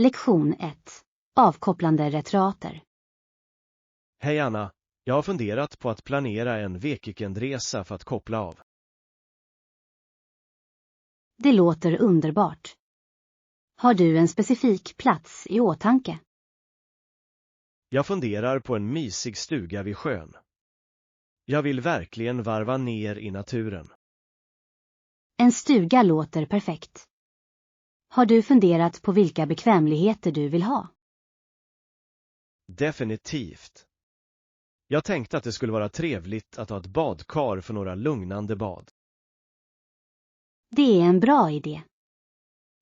Lektion 1. Avkopplande retreater. Hej Anna, jag har funderat på att planera en weekendresa för att koppla av. Det låter underbart. Har du en specifik plats i åtanke? Jag funderar på en mysig stuga vid sjön. Jag vill verkligen varva ner i naturen. En stuga låter perfekt. Har du funderat på vilka bekvämligheter du vill ha? Definitivt. Jag tänkte att det skulle vara trevligt att ha ett badkar för några lugnande bad. Det är en bra idé.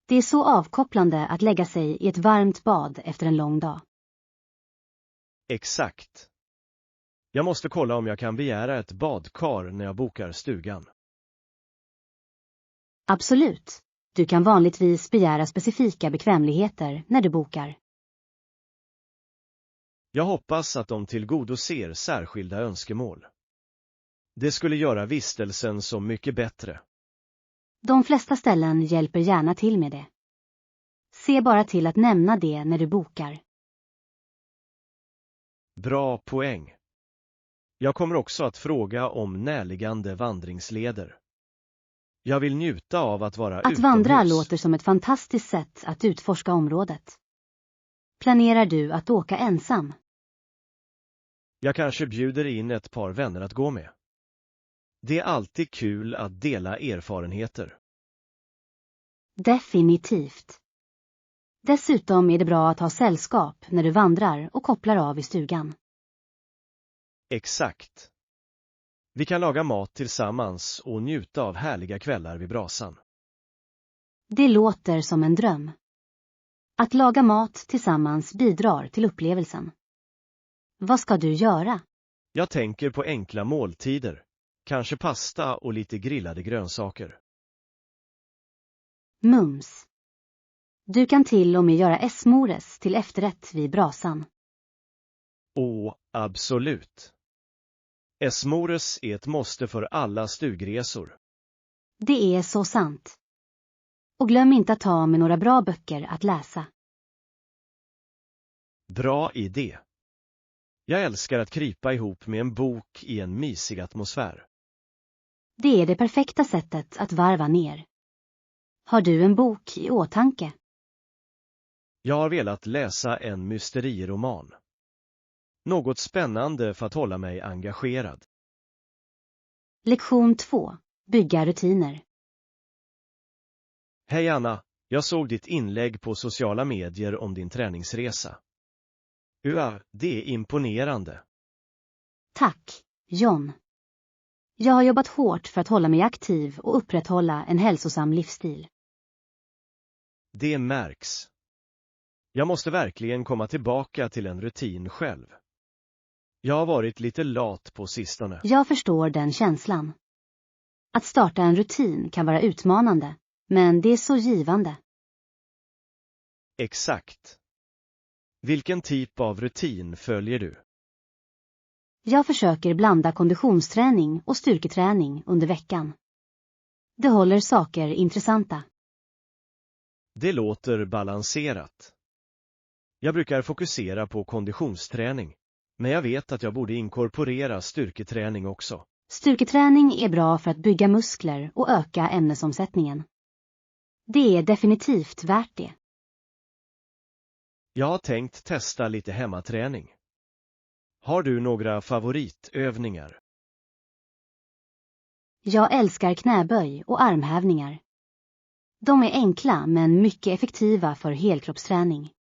Det är så avkopplande att lägga sig i ett varmt bad efter en lång dag. Exakt. Jag måste kolla om jag kan begära ett badkar när jag bokar stugan. Absolut. Du kan vanligtvis begära specifika bekvämligheter när du bokar. Jag hoppas att de tillgodoser särskilda önskemål. Det skulle göra vistelsen så mycket bättre. De flesta ställen hjälper gärna till med det. Se bara till att nämna det när du bokar. Bra poäng. Jag kommer också att fråga om närliggande vandringsleder. Jag vill njuta av att vara utomhus. Att vandra låter som ett fantastiskt sätt att utforska området. Planerar du att åka ensam? Jag kanske bjuder in ett par vänner att gå med. Det är alltid kul att dela erfarenheter. Definitivt. Dessutom är det bra att ha sällskap när du vandrar och kopplar av i stugan. Exakt. Vi kan laga mat tillsammans och njuta av härliga kvällar vid brasan. Det låter som en dröm. Att laga mat tillsammans bidrar till upplevelsen. Vad ska du göra? Jag tänker på enkla måltider. Kanske pasta och lite grillade grönsaker. Mums. Du kan till och med göra esmores till efterrätt vid brasan. Åh, absolut. Esmores är ett måste för alla stugresor. Det är så sant. Och glöm inte att ta med några bra böcker att läsa. Bra idé. Jag älskar att krypa ihop med en bok i en mysig atmosfär. Det är det perfekta sättet att varva ner. Har du en bok i åtanke? Jag har velat läsa en mysteriroman. Något spännande för att hålla mig engagerad. Lektion 2. Bygga rutiner. Hej Anna, jag såg ditt inlägg på sociala medier om din träningsresa. Det är imponerande. Tack, John. Jag har jobbat hårt för att hålla mig aktiv och upprätthålla en hälsosam livsstil. Det märks. Jag måste verkligen komma tillbaka till en rutin själv. Jag har varit lite lat på sistone. Jag förstår den känslan. Att starta en rutin kan vara utmanande, men det är så givande. Exakt. Vilken typ av rutin följer du? Jag försöker blanda konditionsträning och styrketräning under veckan. Det håller saker intressanta. Det låter balanserat. Jag brukar fokusera på konditionsträning, men jag vet att jag borde inkorporera styrketräning också. Styrketräning är bra för att bygga muskler och öka ämnesomsättningen. Det är definitivt värt det. Jag har tänkt testa lite hemmaträning. Har du några favoritövningar? Jag älskar knäböj och armhävningar. De är enkla men mycket effektiva för helkroppsträning.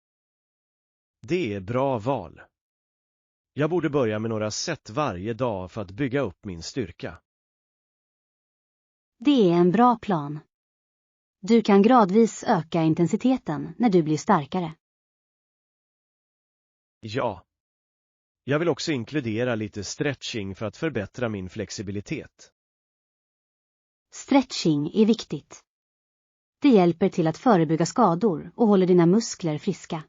Det är bra val. Jag borde börja med några set varje dag för att bygga upp min styrka. Det är en bra plan. Du kan gradvis öka intensiteten när du blir starkare. Ja. Jag vill också inkludera lite stretching för att förbättra min flexibilitet. Stretching är viktigt. Det hjälper till att förebygga skador och håller dina muskler friska.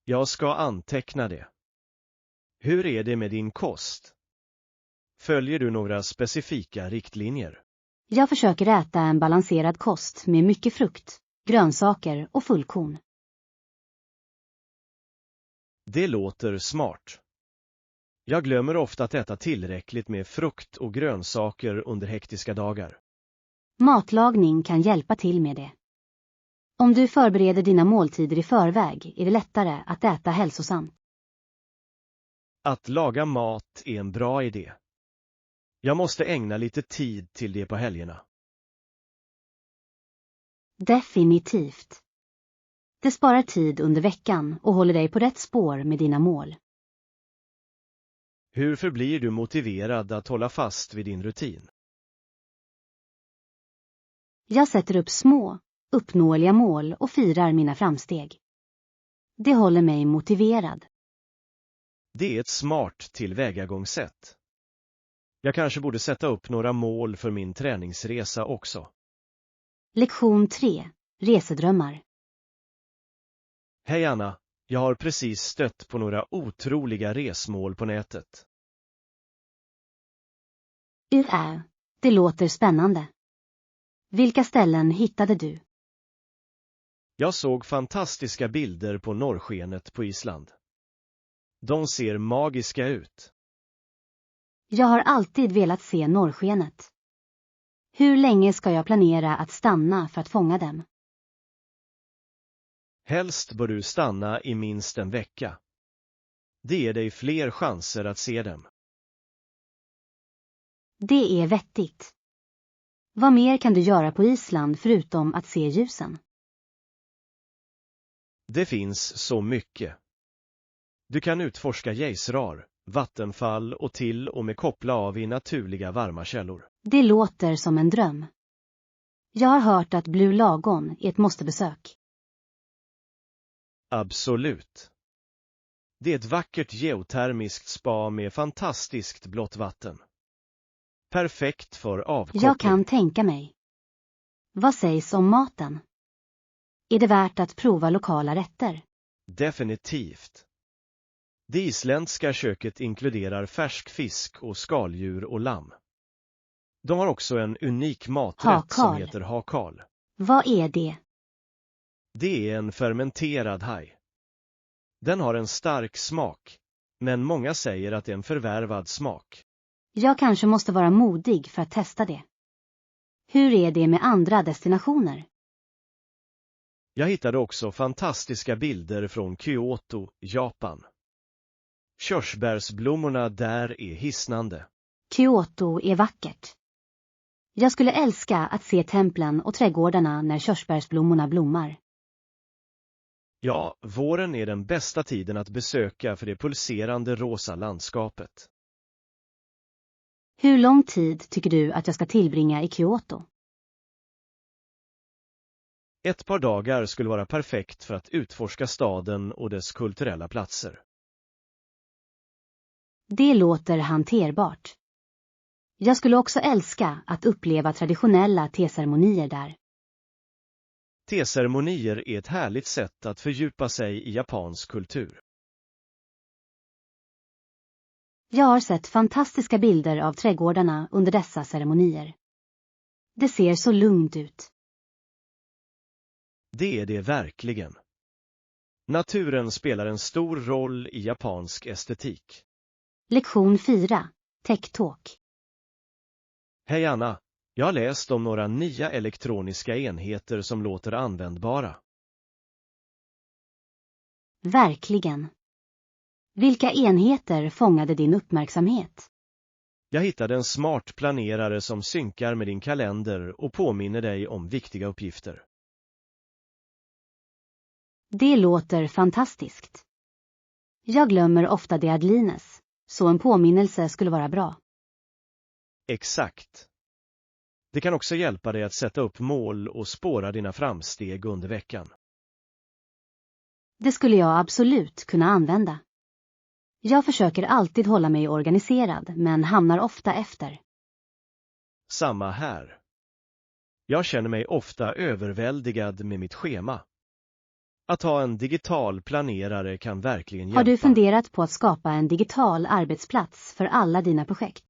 Jag ska anteckna det. Hur är det med din kost? Följer du några specifika riktlinjer? Jag försöker äta en balanserad kost med mycket frukt, grönsaker och fullkorn. Det låter smart. Jag glömmer ofta att äta tillräckligt med frukt och grönsaker under hektiska dagar. Matlagning kan hjälpa till med det. Om du förbereder dina måltider i förväg är det lättare att äta hälsosamt. Att laga mat är en bra idé. Jag måste ägna lite tid till det på helgerna. Definitivt. Det sparar tid under veckan och håller dig på rätt spår med dina mål. Hur förblir du motiverad att hålla fast vid din rutin? Jag sätter upp små, uppnåeliga mål och firar mina framsteg. Det håller mig motiverad. Det är ett smart tillvägagångssätt. Jag kanske borde sätta upp några mål för min träningsresa också. Lektion 3. Resedrömmar. Hej Anna, jag har precis stött på några otroliga resmål på nätet. Det låter spännande. Vilka ställen hittade du? Jag såg fantastiska bilder på norrskenet på Island. De ser magiska ut. Jag har alltid velat se norrskenet. Hur länge ska jag planera att stanna för att fånga dem? Helst bör du stanna i minst en vecka. Det ger dig fler chanser att se dem. Det är vettigt. Vad mer kan du göra på Island förutom att se ljusen? Det finns så mycket. Du kan utforska gejsrar, vattenfall och till och med koppla av i naturliga varma källor. Det låter som en dröm. Jag har hört att Blue Lagoon är ett måstebesök. Absolut. Det är ett vackert geotermiskt spa med fantastiskt blått vatten. Perfekt för avkoppling. Jag kan tänka mig. Vad sägs om maten? Är det värt att prova lokala rätter? Definitivt. Det isländska köket inkluderar färsk fisk och skaldjur och lamm. De har också en unik maträtt som heter hakal. Vad är det? Det är en fermenterad haj. Den har en stark smak, men många säger att det är en förvärvad smak. Jag kanske måste vara modig för att testa det. Hur är det med andra destinationer? Jag hittade också fantastiska bilder från Kyoto, Japan. Körsbärsblommorna där är hisnande. Kyoto är vackert. Jag skulle älska att se templen och trädgårdarna när körsbärsblommorna blommar. Ja, våren är den bästa tiden att besöka för det pulserande rosa landskapet. Hur lång tid tycker du att jag ska tillbringa i Kyoto? Ett par dagar skulle vara perfekt för att utforska staden och dess kulturella platser. Det låter hanterbart. Jag skulle också älska att uppleva traditionella teceremonier där. Teceremonier är ett härligt sätt att fördjupa sig i japansk kultur. Jag har sett fantastiska bilder av trädgårdarna under dessa ceremonier. Det ser så lugnt ut. Det är det verkligen. Naturen spelar en stor roll i japansk estetik. Lektion 4. Tech Talk. Hej Anna, jag har läst om några nya elektroniska enheter som låter användbara. Verkligen. Vilka enheter fångade din uppmärksamhet? Jag hittade en smart planerare som synkar med din kalender och påminner dig om viktiga uppgifter. Det låter fantastiskt. Jag glömmer ofta deadlines, så en påminnelse skulle vara bra. Exakt. Det kan också hjälpa dig att sätta upp mål och spåra dina framsteg under veckan. Det skulle jag absolut kunna använda. Jag försöker alltid hålla mig organiserad, men hamnar ofta efter. Samma här. Jag känner mig ofta överväldigad med mitt schema. Att ha en digital planerare kan verkligen hjälpa. Har du funderat på att skapa en digital arbetsplats för alla dina projekt?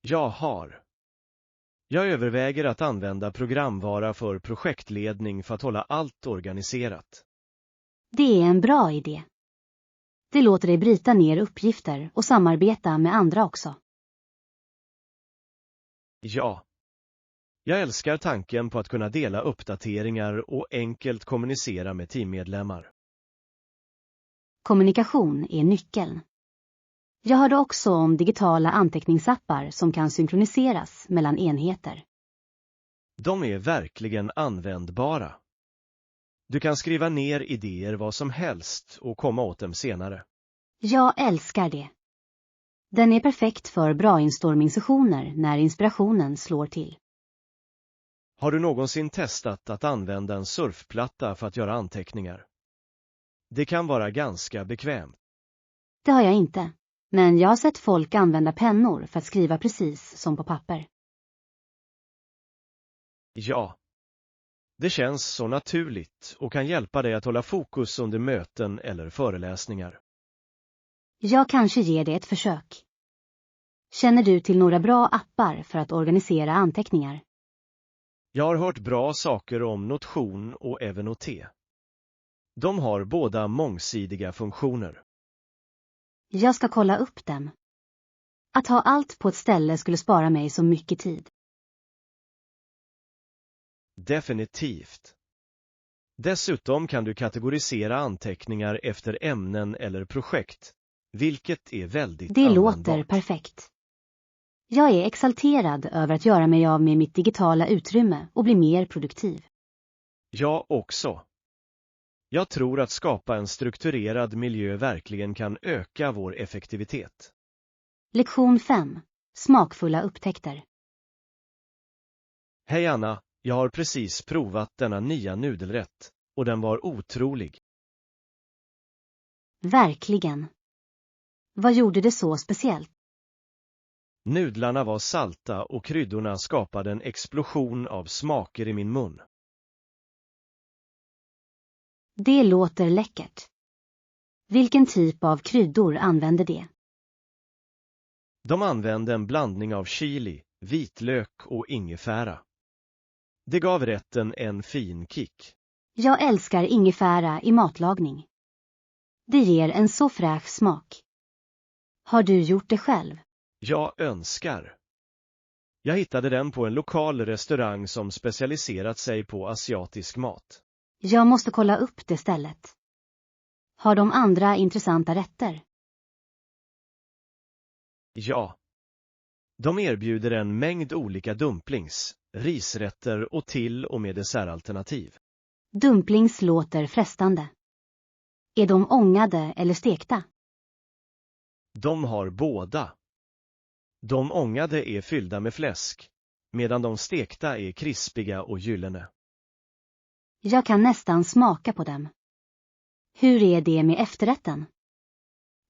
Jag har. Jag överväger att använda programvara för projektledning för att hålla allt organiserat. Det är en bra idé. Det låter dig bryta ner uppgifter och samarbeta med andra också. Ja. Jag älskar tanken på att kunna dela uppdateringar och enkelt kommunicera med teammedlemmar. Kommunikation är nyckeln. Jag hörde också om digitala anteckningsappar som kan synkroniseras mellan enheter. De är verkligen användbara. Du kan skriva ner idéer vad som helst och komma åt dem senare. Jag älskar det. Den är perfekt för brainstorming-sessioner när inspirationen slår till. Har du någonsin testat att använda en surfplatta för att göra anteckningar? Det kan vara ganska bekvämt. Det har jag inte, men jag har sett folk använda pennor för att skriva precis som på papper. Ja. Det känns så naturligt och kan hjälpa dig att hålla fokus under möten eller föreläsningar. Jag kanske ger det ett försök. Känner du till några bra appar för att organisera anteckningar? Jag har hört bra saker om Notion och Evernote. De har båda mångsidiga funktioner. Jag ska kolla upp dem. Att ha allt på ett ställe skulle spara mig så mycket tid. Definitivt. Dessutom kan du kategorisera anteckningar efter ämnen eller projekt, vilket är väldigt Det användbart. låter perfekt. Jag är exalterad över att göra mig av med mitt digitala utrymme och bli mer produktiv. Jag också. Jag tror att skapa en strukturerad miljö verkligen kan öka vår effektivitet. Lektion 5. Smakfulla upptäckter. Hej Anna, jag har precis provat denna nya nudelrätt, och den var otrolig. Verkligen. Vad gjorde det så speciellt? Nudlarna var salta och kryddorna skapade en explosion av smaker i min mun. Det låter läckert. Vilken typ av kryddor använde det? De använde en blandning av chili, vitlök och ingefära. Det gav rätten en fin kick. Jag älskar ingefära i matlagning. Det ger en så fräsch smak. Har du gjort det själv? Jag önskar. Jag hittade den på en lokal restaurang som specialiserat sig på asiatisk mat. Jag måste kolla upp det stället. Har de andra intressanta rätter? Ja. De erbjuder en mängd olika dumplings, risrätter och till och med dessertalternativ. Dumplings låter frestande. Är de ångade eller stekta? De har båda. De ångade är fyllda med fläsk, medan de stekta är krispiga och gyllene. Jag kan nästan smaka på dem. Hur är det med efterrätten?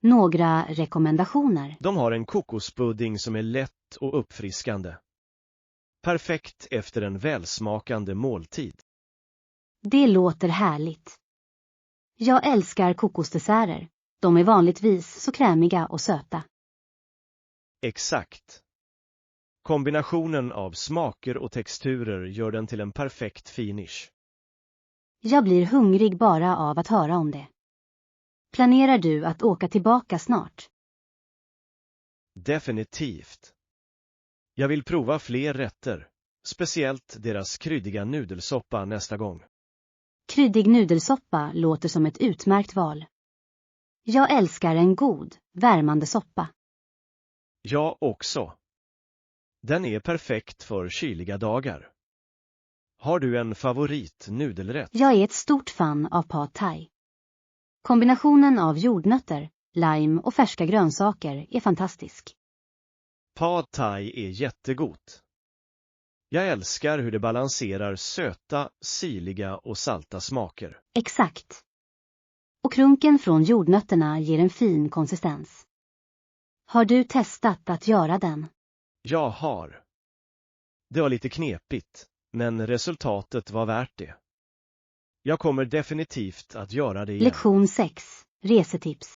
Några rekommendationer? De har en kokospudding som är lätt och uppfriskande. Perfekt efter en välsmakande måltid. Det låter härligt. Jag älskar kokosdesserter. De är vanligtvis så krämiga och söta. Exakt. Kombinationen av smaker och texturer gör den till en perfekt finish. Jag blir hungrig bara av att höra om det. Planerar du att åka tillbaka snart? Definitivt. Jag vill prova fler rätter, speciellt deras kryddiga nudelsoppa nästa gång. Kryddig nudelsoppa låter som ett utmärkt val. Jag älskar en god, värmande soppa. Jag också. Den är perfekt för kyliga dagar. Har du en favorit nudelrätt? Jag är ett stort fan av pad thai. Kombinationen av jordnötter, lime och färska grönsaker är fantastisk. Pad thai är jättegott. Jag älskar hur det balanserar söta, syrliga och salta smaker. Exakt. Och krunken från jordnötterna ger en fin konsistens. Har du testat att göra den? Jag har. Det var lite knepigt, men resultatet var värt det. Jag kommer definitivt att göra det igen. Lektion 6. Resetips.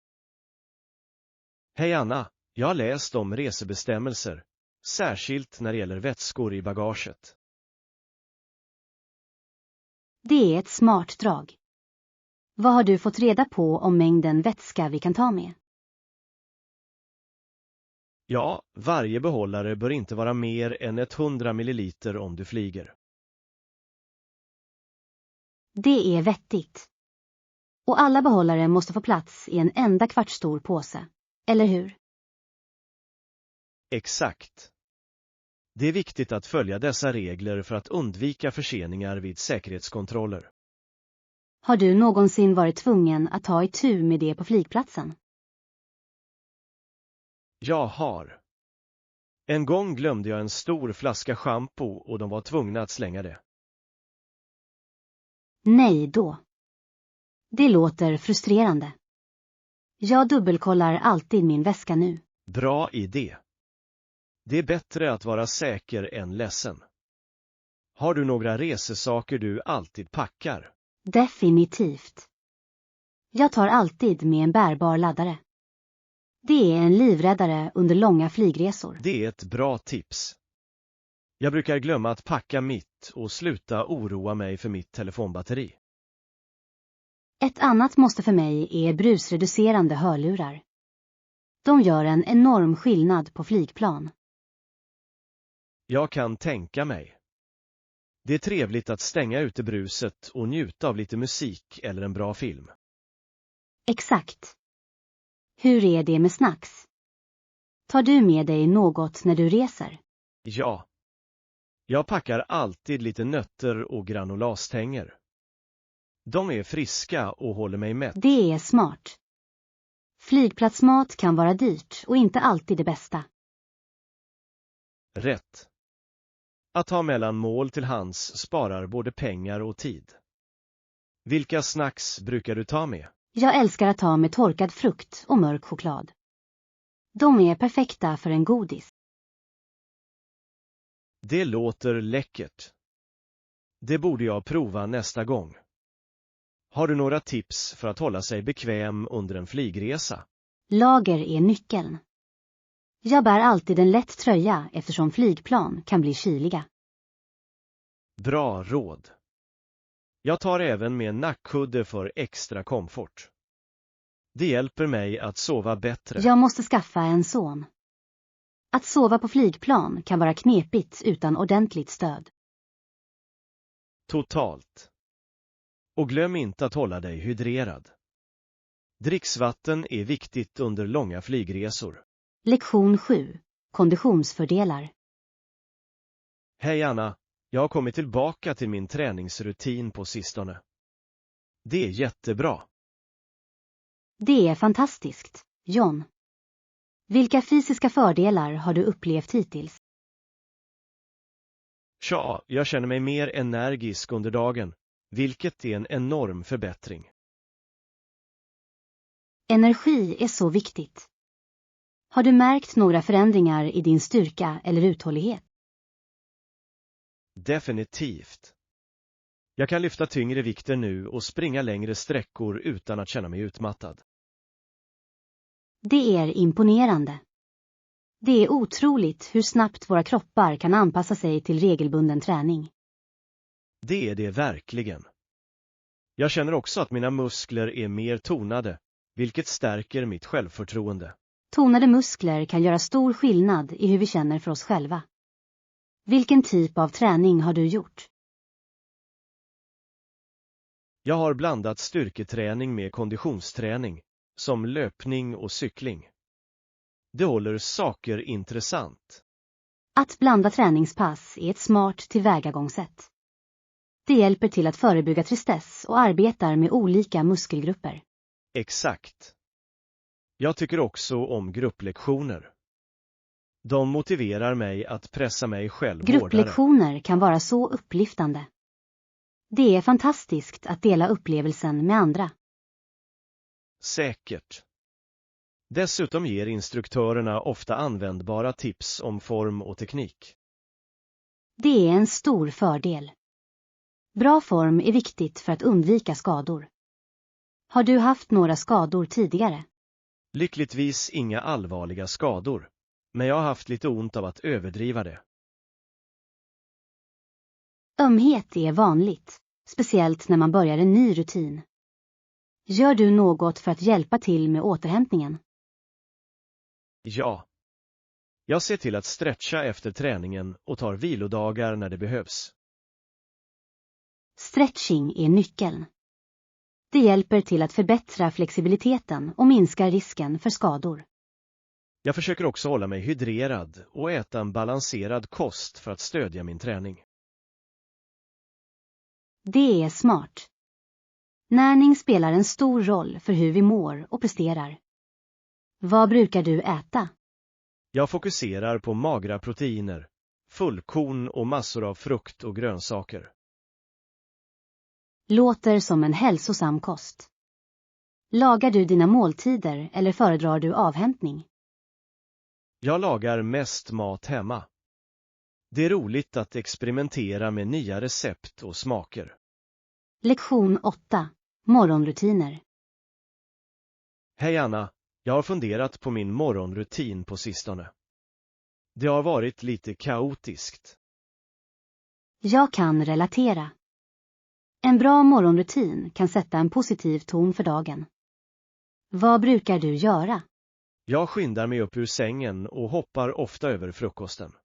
Hej Anna, jag har läst om resebestämmelser, Särskilt när det gäller vätskor i bagaget. Det är ett smart drag. Vad har du fått reda på om mängden vätska vi kan ta med? Ja, varje behållare bör inte vara mer än 100 ml om du flyger. Det är vettigt. Och alla behållare måste få plats i en enda kvartsstor påse, eller hur? Exakt. Det är viktigt att följa dessa regler för att undvika förseningar vid säkerhetskontroller. Har du någonsin varit tvungen att ta itu med det på flygplatsen? Jag har. En gång glömde jag en stor flaska shampoo och de var tvungna att slänga det. Nej då. Det låter frustrerande. Jag dubbelkollar alltid min väska nu. Bra idé. Det är bättre att vara säker än ledsen. Har du några resesaker du alltid packar? Definitivt. Jag tar alltid med en bärbar laddare. Det är en livräddare under långa flygresor. Det är ett bra tips. Jag brukar glömma att packa mitt och sluta oroa mig för mitt telefonbatteri. Ett annat måste för mig är brusreducerande hörlurar. De gör en enorm skillnad på flygplan. Jag kan tänka mig. Det är trevligt att stänga ute bruset och njuta av lite musik eller en bra film. Exakt. Hur är det med snacks? Tar du med dig något när du reser? Ja. Jag packar alltid lite nötter och granulastänger. De är friska och håller mig mätt. Det är smart. Flygplatsmat kan vara dyrt och inte alltid det bästa. Rätt. Att ha mellanmål till hands sparar både pengar och tid. Vilka snacks brukar du ta med? Jag älskar att ta med torkad frukt och mörk choklad. De är perfekta för en godis. Det låter läckert. Det borde jag prova nästa gång. Har du några tips för att hålla sig bekväm under en flygresa? Lager är nyckeln. Jag bär alltid en lätt tröja eftersom flygplan kan bli kyliga. Bra råd. Jag tar även med en nackkudde för extra komfort. Det hjälper mig att sova bättre. Jag måste skaffa en son. Att sova på flygplan kan vara knepigt utan ordentligt stöd. Totalt. Och glöm inte att hålla dig hydrerad. Dricksvatten är viktigt under långa flygresor. Lektion 7. Konditionsfördelar. Hej Anna, jag har kommit tillbaka till min träningsrutin på sistone. Det är jättebra. Det är fantastiskt, John. Vilka fysiska fördelar har du upplevt hittills? Tja, jag känner mig mer energisk under dagen, vilket är en enorm förbättring. Energi är så viktigt. Har du märkt några förändringar i din styrka eller uthållighet? Definitivt. Jag kan lyfta tyngre vikter nu och springa längre sträckor utan att känna mig utmattad. Det är imponerande. Det är otroligt hur snabbt våra kroppar kan anpassa sig till regelbunden träning. Det är det verkligen. Jag känner också att mina muskler är mer tonade, vilket stärker mitt självförtroende. Tonade muskler kan göra stor skillnad i hur vi känner för oss själva. Vilken typ av träning har du gjort? Jag har blandat styrketräning med konditionsträning, som löpning och cykling. Det håller saker intressant. Att blanda träningspass är ett smart tillvägagångssätt. Det hjälper till att förebygga tristess och arbetar med olika muskelgrupper. Exakt. Jag tycker också om grupplektioner. De motiverar mig att pressa mig själv hårdare. Grupplektioner kan vara så upplyftande. Det är fantastiskt att dela upplevelsen med andra. Säkert. Dessutom ger instruktörerna ofta användbara tips om form och teknik. Det är en stor fördel. Bra form är viktigt för att undvika skador. Har du haft några skador tidigare? Lyckligtvis inga allvarliga skador, men jag har haft lite ont av att överdriva det. Ömhet är vanligt, speciellt när man börjar en ny rutin. Gör du något för att hjälpa till med återhämtningen? Ja. Jag ser till att stretcha efter träningen och tar vilodagar när det behövs. Stretching är nyckeln. Det hjälper till att förbättra flexibiliteten och minskar risken för skador. Jag försöker också hålla mig hydrerad och äta en balanserad kost för att stödja min träning. Det är smart. Näring spelar en stor roll för hur vi mår och presterar. Vad brukar du äta? Jag fokuserar på magra proteiner, fullkorn och massor av frukt och grönsaker. Låter som en hälsosam kost. Lagar du dina måltider eller föredrar du avhämtning? Jag lagar mest mat hemma. Det är roligt att experimentera med nya recept och smaker. Lektion 8. Morgonrutiner. Hej Anna, jag har funderat på min morgonrutin på sistone. Det har varit lite kaotiskt. Jag kan relatera. En bra morgonrutin kan sätta en positiv ton för dagen. Vad brukar du göra? Jag skyndar mig upp ur sängen och hoppar ofta över frukosten.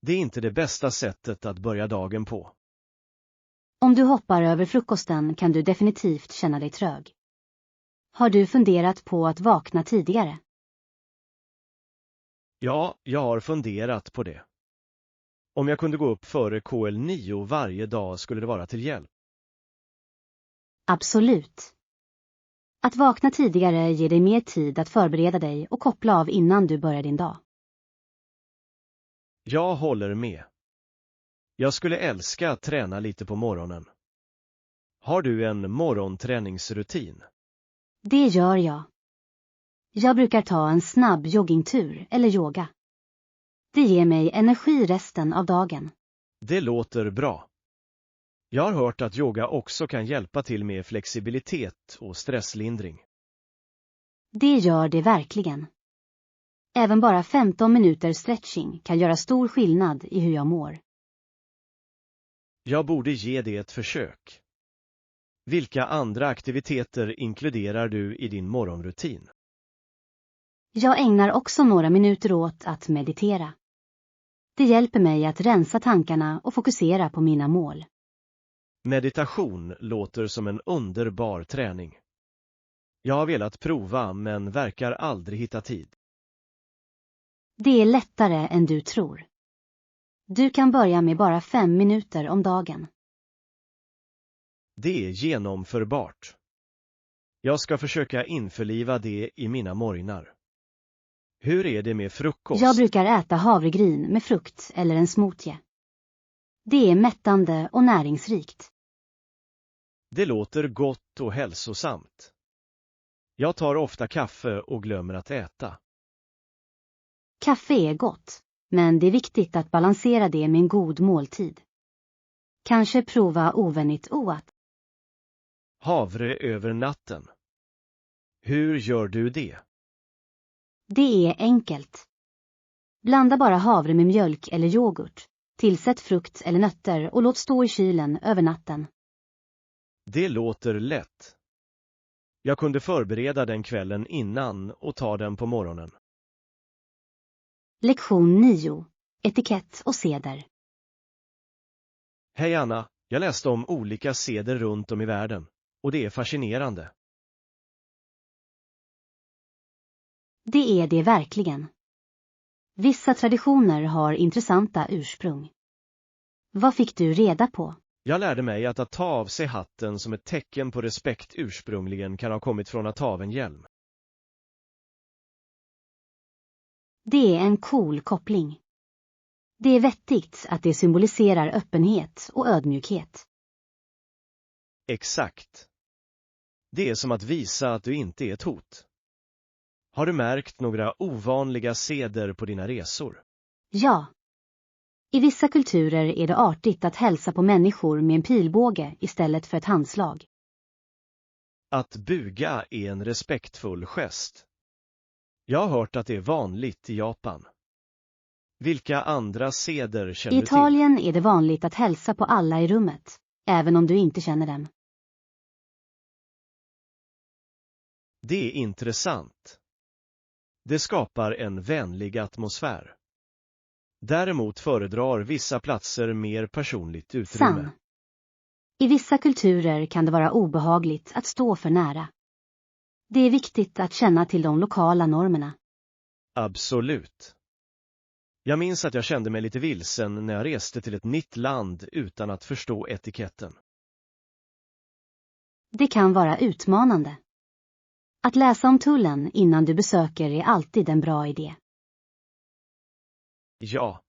Det är inte det bästa sättet att börja dagen på. Om du hoppar över frukosten kan du definitivt känna dig trög. Har du funderat på att vakna tidigare? Ja, jag har funderat på det. Om jag kunde gå upp före KL9 varje dag skulle det vara till hjälp. Absolut. Att vakna tidigare ger dig mer tid att förbereda dig och koppla av innan du börjar din dag. Jag håller med. Jag skulle älska att träna lite på morgonen. Har du en morgonträningsrutin? Det gör jag. Jag brukar ta en snabb joggingtur eller yoga. Det ger mig energi resten av dagen. Det låter bra. Jag har hört att yoga också kan hjälpa till med flexibilitet och stresslindring. Det gör det verkligen. Även bara 15 minuter stretching kan göra stor skillnad i hur jag mår. Jag borde ge det ett försök. Vilka andra aktiviteter inkluderar du i din morgonrutin? Jag ägnar också några minuter åt att meditera. Det hjälper mig att rensa tankarna och fokusera på mina mål. Meditation låter som en underbar träning. Jag har velat prova men verkar aldrig hitta tid. Det är lättare än du tror. Du kan börja med bara 5 minuter om dagen. Det är genomförbart. Jag ska försöka införliva det i mina morgnar. Hur är det med frukost? Jag brukar äta havregryn med frukt eller en smoothie. Det är mättande och näringsrikt. Det låter gott och hälsosamt. Jag tar ofta kaffe och glömmer att äta. Kaffe är gott, men det är viktigt att balansera det med en god måltid. Kanske prova ovänligt oat. Havre över natten. Hur gör du det? Det är enkelt. Blanda bara havre med mjölk eller yoghurt. Tillsätt frukt eller nötter och låt stå i kylen över natten. Det låter lätt. Jag kunde förbereda den kvällen innan och ta den på morgonen. Lektion 9. Etikett och seder. Hej Anna, jag läste om olika seder runt om i världen, och det är fascinerande. Det är det verkligen. Vissa traditioner har intressanta ursprung. Vad fick du reda på? Jag lärde mig att ta av sig hatten som ett tecken på respekt ursprungligen kan ha kommit från att ta av en hjälm. Det är en cool koppling. Det är vettigt att det symboliserar öppenhet och ödmjukhet. Exakt. Det är som att visa att du inte är ett hot. Har du märkt några ovanliga seder på dina resor? Ja. I vissa kulturer är det artigt att hälsa på människor med en pilbåge istället för ett handslag. Att buga är en respektfull gest. Jag har hört att det är vanligt i Japan. Vilka andra seder känner I du till? Italien är det vanligt att hälsa på alla i rummet, även om du inte känner dem. Det är intressant. Det skapar en vänlig atmosfär. Däremot föredrar vissa platser mer personligt utrymme. I vissa kulturer kan det vara obehagligt att stå för nära. Det är viktigt att känna till de lokala normerna. Absolut. Jag minns att jag kände mig lite vilsen när jag reste till ett nytt land utan att förstå etiketten. Det kan vara utmanande. Att läsa om tullen innan du besöker är alltid en bra idé. Ja.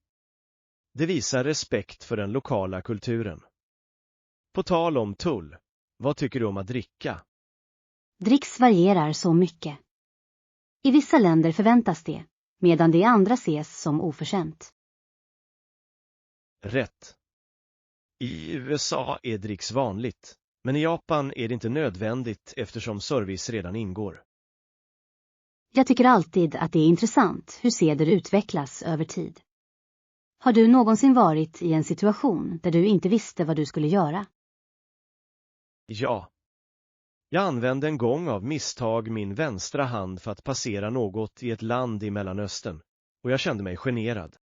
Det visar respekt för den lokala kulturen. På tal om tull, vad tycker du om att dricka? Dricks varierar så mycket. I vissa länder förväntas det, medan det i andra ses som oförskämt. Rätt. I USA är dricks vanligt, men i Japan är det inte nödvändigt eftersom service redan ingår. Jag tycker alltid att det är intressant hur seder utvecklas över tid. Har du någonsin varit i en situation där du inte visste vad du skulle göra? Ja. Jag använde en gång av misstag min vänstra hand för att passera något i ett land i Mellanöstern, och jag kände mig generad.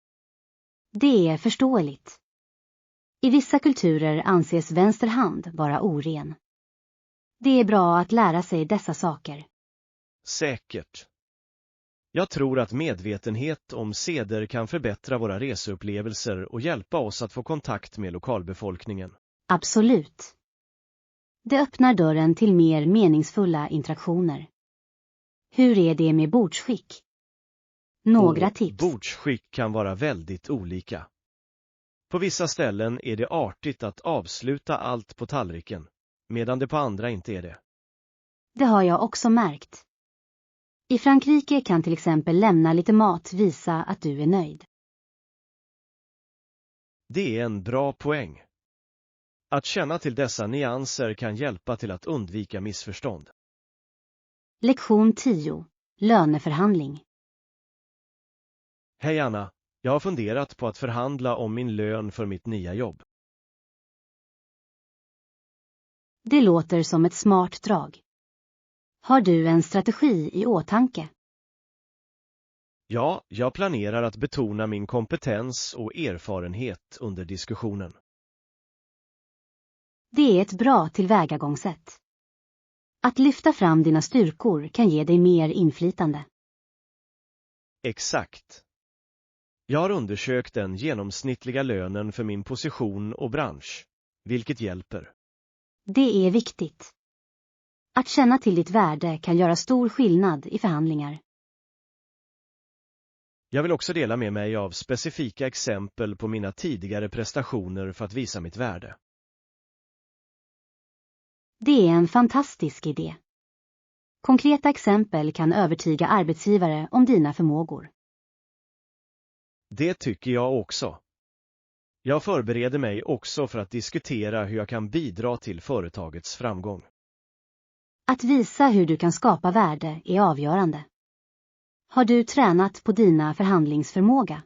Det är förståeligt. I vissa kulturer anses vänster hand vara oren. Det är bra att lära sig dessa saker. Säkert. Jag tror att medvetenhet om seder kan förbättra våra reseupplevelser och hjälpa oss att få kontakt med lokalbefolkningen. Absolut. Det öppnar dörren till mer meningsfulla interaktioner. Hur är det med bordsskick? Några tips. Bordsskick kan vara väldigt olika. På vissa ställen är det artigt att avsluta allt på tallriken, medan det på andra inte är det. Det har jag också märkt. I Frankrike kan till exempel lämna lite mat visa att du är nöjd. Det är en bra poäng. Att känna till dessa nyanser kan hjälpa till att undvika missförstånd. Lektion 10. Löneförhandling. Hej Anna, jag har funderat på att förhandla om min lön för mitt nya jobb. Det låter som ett smart drag. Har du en strategi i åtanke? Ja, jag planerar att betona min kompetens och erfarenhet under diskussionen. Det är ett bra tillvägagångssätt. Att lyfta fram dina styrkor kan ge dig mer inflytande. Exakt. Jag har undersökt den genomsnittliga lönen för min position och bransch, vilket hjälper. Det är viktigt. Att känna till ditt värde kan göra stor skillnad i förhandlingar. Jag vill också dela med mig av specifika exempel på mina tidigare prestationer för att visa mitt värde. Det är en fantastisk idé. Konkreta exempel kan övertyga arbetsgivare om dina förmågor. Det tycker jag också. Jag förbereder mig också för att diskutera hur jag kan bidra till företagets framgång. Att visa hur du kan skapa värde är avgörande. Har du tränat på dina förhandlingsförmåga?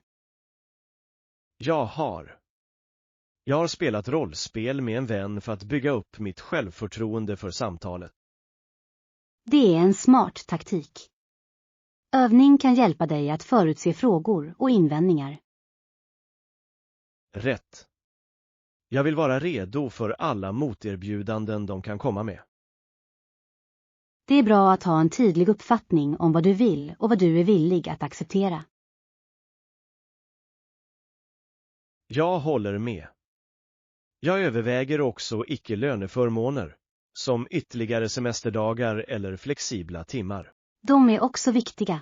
Jag har spelat rollspel med en vän för att bygga upp mitt självförtroende för samtalet. Det är en smart taktik. Övning kan hjälpa dig att förutse frågor och invändningar. Rätt. Jag vill vara redo för alla moterbjudanden de kan komma med. Det är bra att ha en tydlig uppfattning om vad du vill och vad du är villig att acceptera. Jag håller med. Jag överväger också icke-löneförmåner, som ytterligare semesterdagar eller flexibla timmar. De är också viktiga.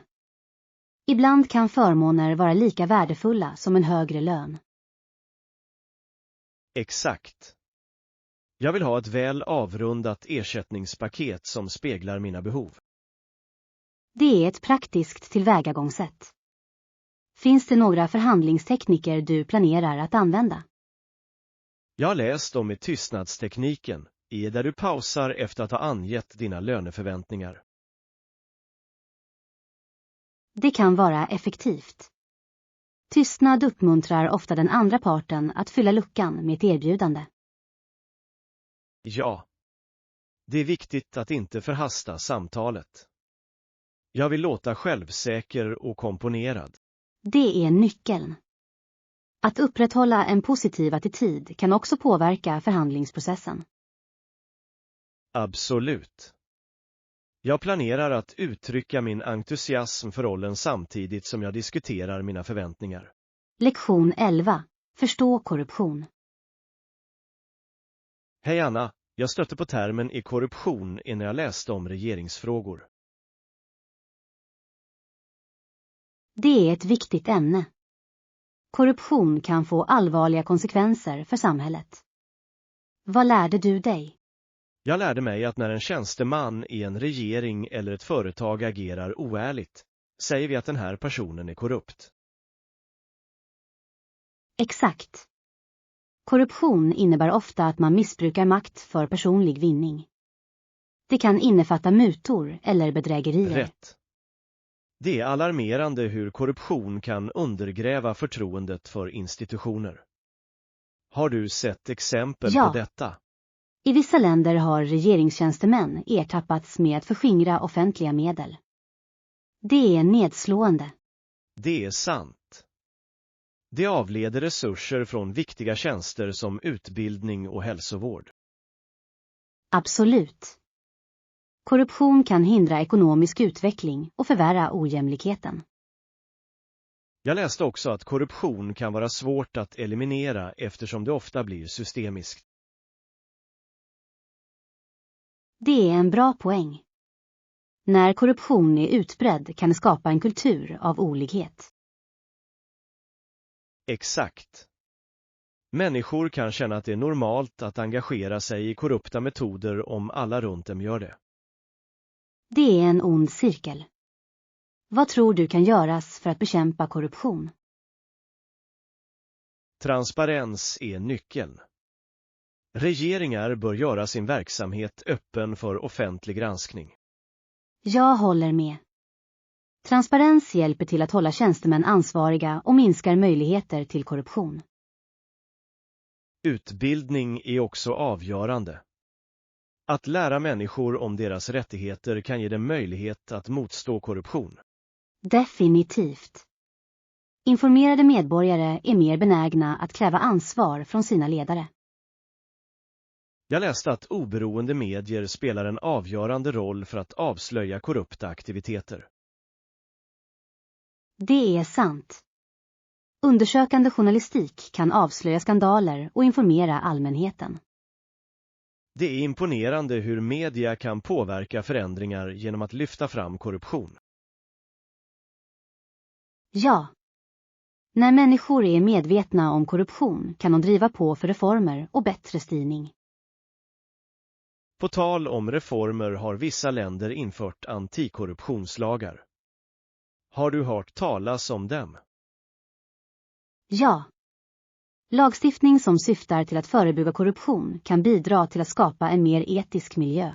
Ibland kan förmåner vara lika värdefulla som en högre lön. Exakt. Jag vill ha ett väl avrundat ersättningspaket som speglar mina behov. Det är ett praktiskt tillvägagångssätt. Finns det några förhandlingstekniker du planerar att använda? Jag har läst om tystnadstekniken, där du pausar efter att ha angett dina löneförväntningar. Det kan vara effektivt. Tystnad uppmuntrar ofta den andra parten att fylla luckan med ett erbjudande. Ja. Det är viktigt att inte förhasta samtalet. Jag vill låta självsäker och komponerad. Det är nyckeln. Att upprätthålla en positiv attityd kan också påverka förhandlingsprocessen. Absolut. Jag planerar att uttrycka min entusiasm för rollen samtidigt som jag diskuterar mina förväntningar. Lektion 11. Förstå korruption. Hej Anna, jag stötte på termen i korruption när jag läste om regeringsfrågor. Det är ett viktigt ämne. Korruption kan få allvarliga konsekvenser för samhället. Vad lärde du dig? Jag lärde mig att när en tjänsteman i en regering eller ett företag agerar oärligt, säger vi att den här personen är korrupt. Exakt. Korruption innebär ofta att man missbrukar makt för personlig vinning. Det kan innefatta mutor eller bedrägerier. Rätt. Det är alarmerande hur korruption kan undergräva förtroendet för institutioner. Har du sett exempel på detta? I vissa länder har regeringstjänstemän ertappats med att förskingra offentliga medel. Det är nedslående. Det är sant. Det avleder resurser från viktiga tjänster som utbildning och hälsovård. Absolut. Korruption kan hindra ekonomisk utveckling och förvärra ojämlikheten. Jag läste också att korruption kan vara svårt att eliminera eftersom det ofta blir systemiskt. Det är en bra poäng. När korruption är utbredd kan det skapa en kultur av olikhet. Exakt. Människor kan känna att det är normalt att engagera sig i korrupta metoder om alla runt dem gör det. Det är en ond cirkel. Vad tror du kan göras för att bekämpa korruption? Transparens är nyckeln. Regeringar bör göra sin verksamhet öppen för offentlig granskning. Jag håller med. Transparens hjälper till att hålla tjänstemän ansvariga och minskar möjligheter till korruption. Utbildning är också avgörande. Att lära människor om deras rättigheter kan ge dem möjlighet att motstå korruption. Definitivt. Informerade medborgare är mer benägna att kräva ansvar från sina ledare. Jag läste att oberoende medier spelar en avgörande roll för att avslöja korrupta aktiviteter. Det är sant. Undersökande journalistik kan avslöja skandaler och informera allmänheten. Det är imponerande hur media kan påverka förändringar genom att lyfta fram korruption. Ja. När människor är medvetna om korruption kan de driva på för reformer och bättre styrning. På tal om reformer har vissa länder infört antikorruptionslagar. Har du hört talas om dem? Ja. Lagstiftning som syftar till att förebygga korruption kan bidra till att skapa en mer etisk miljö.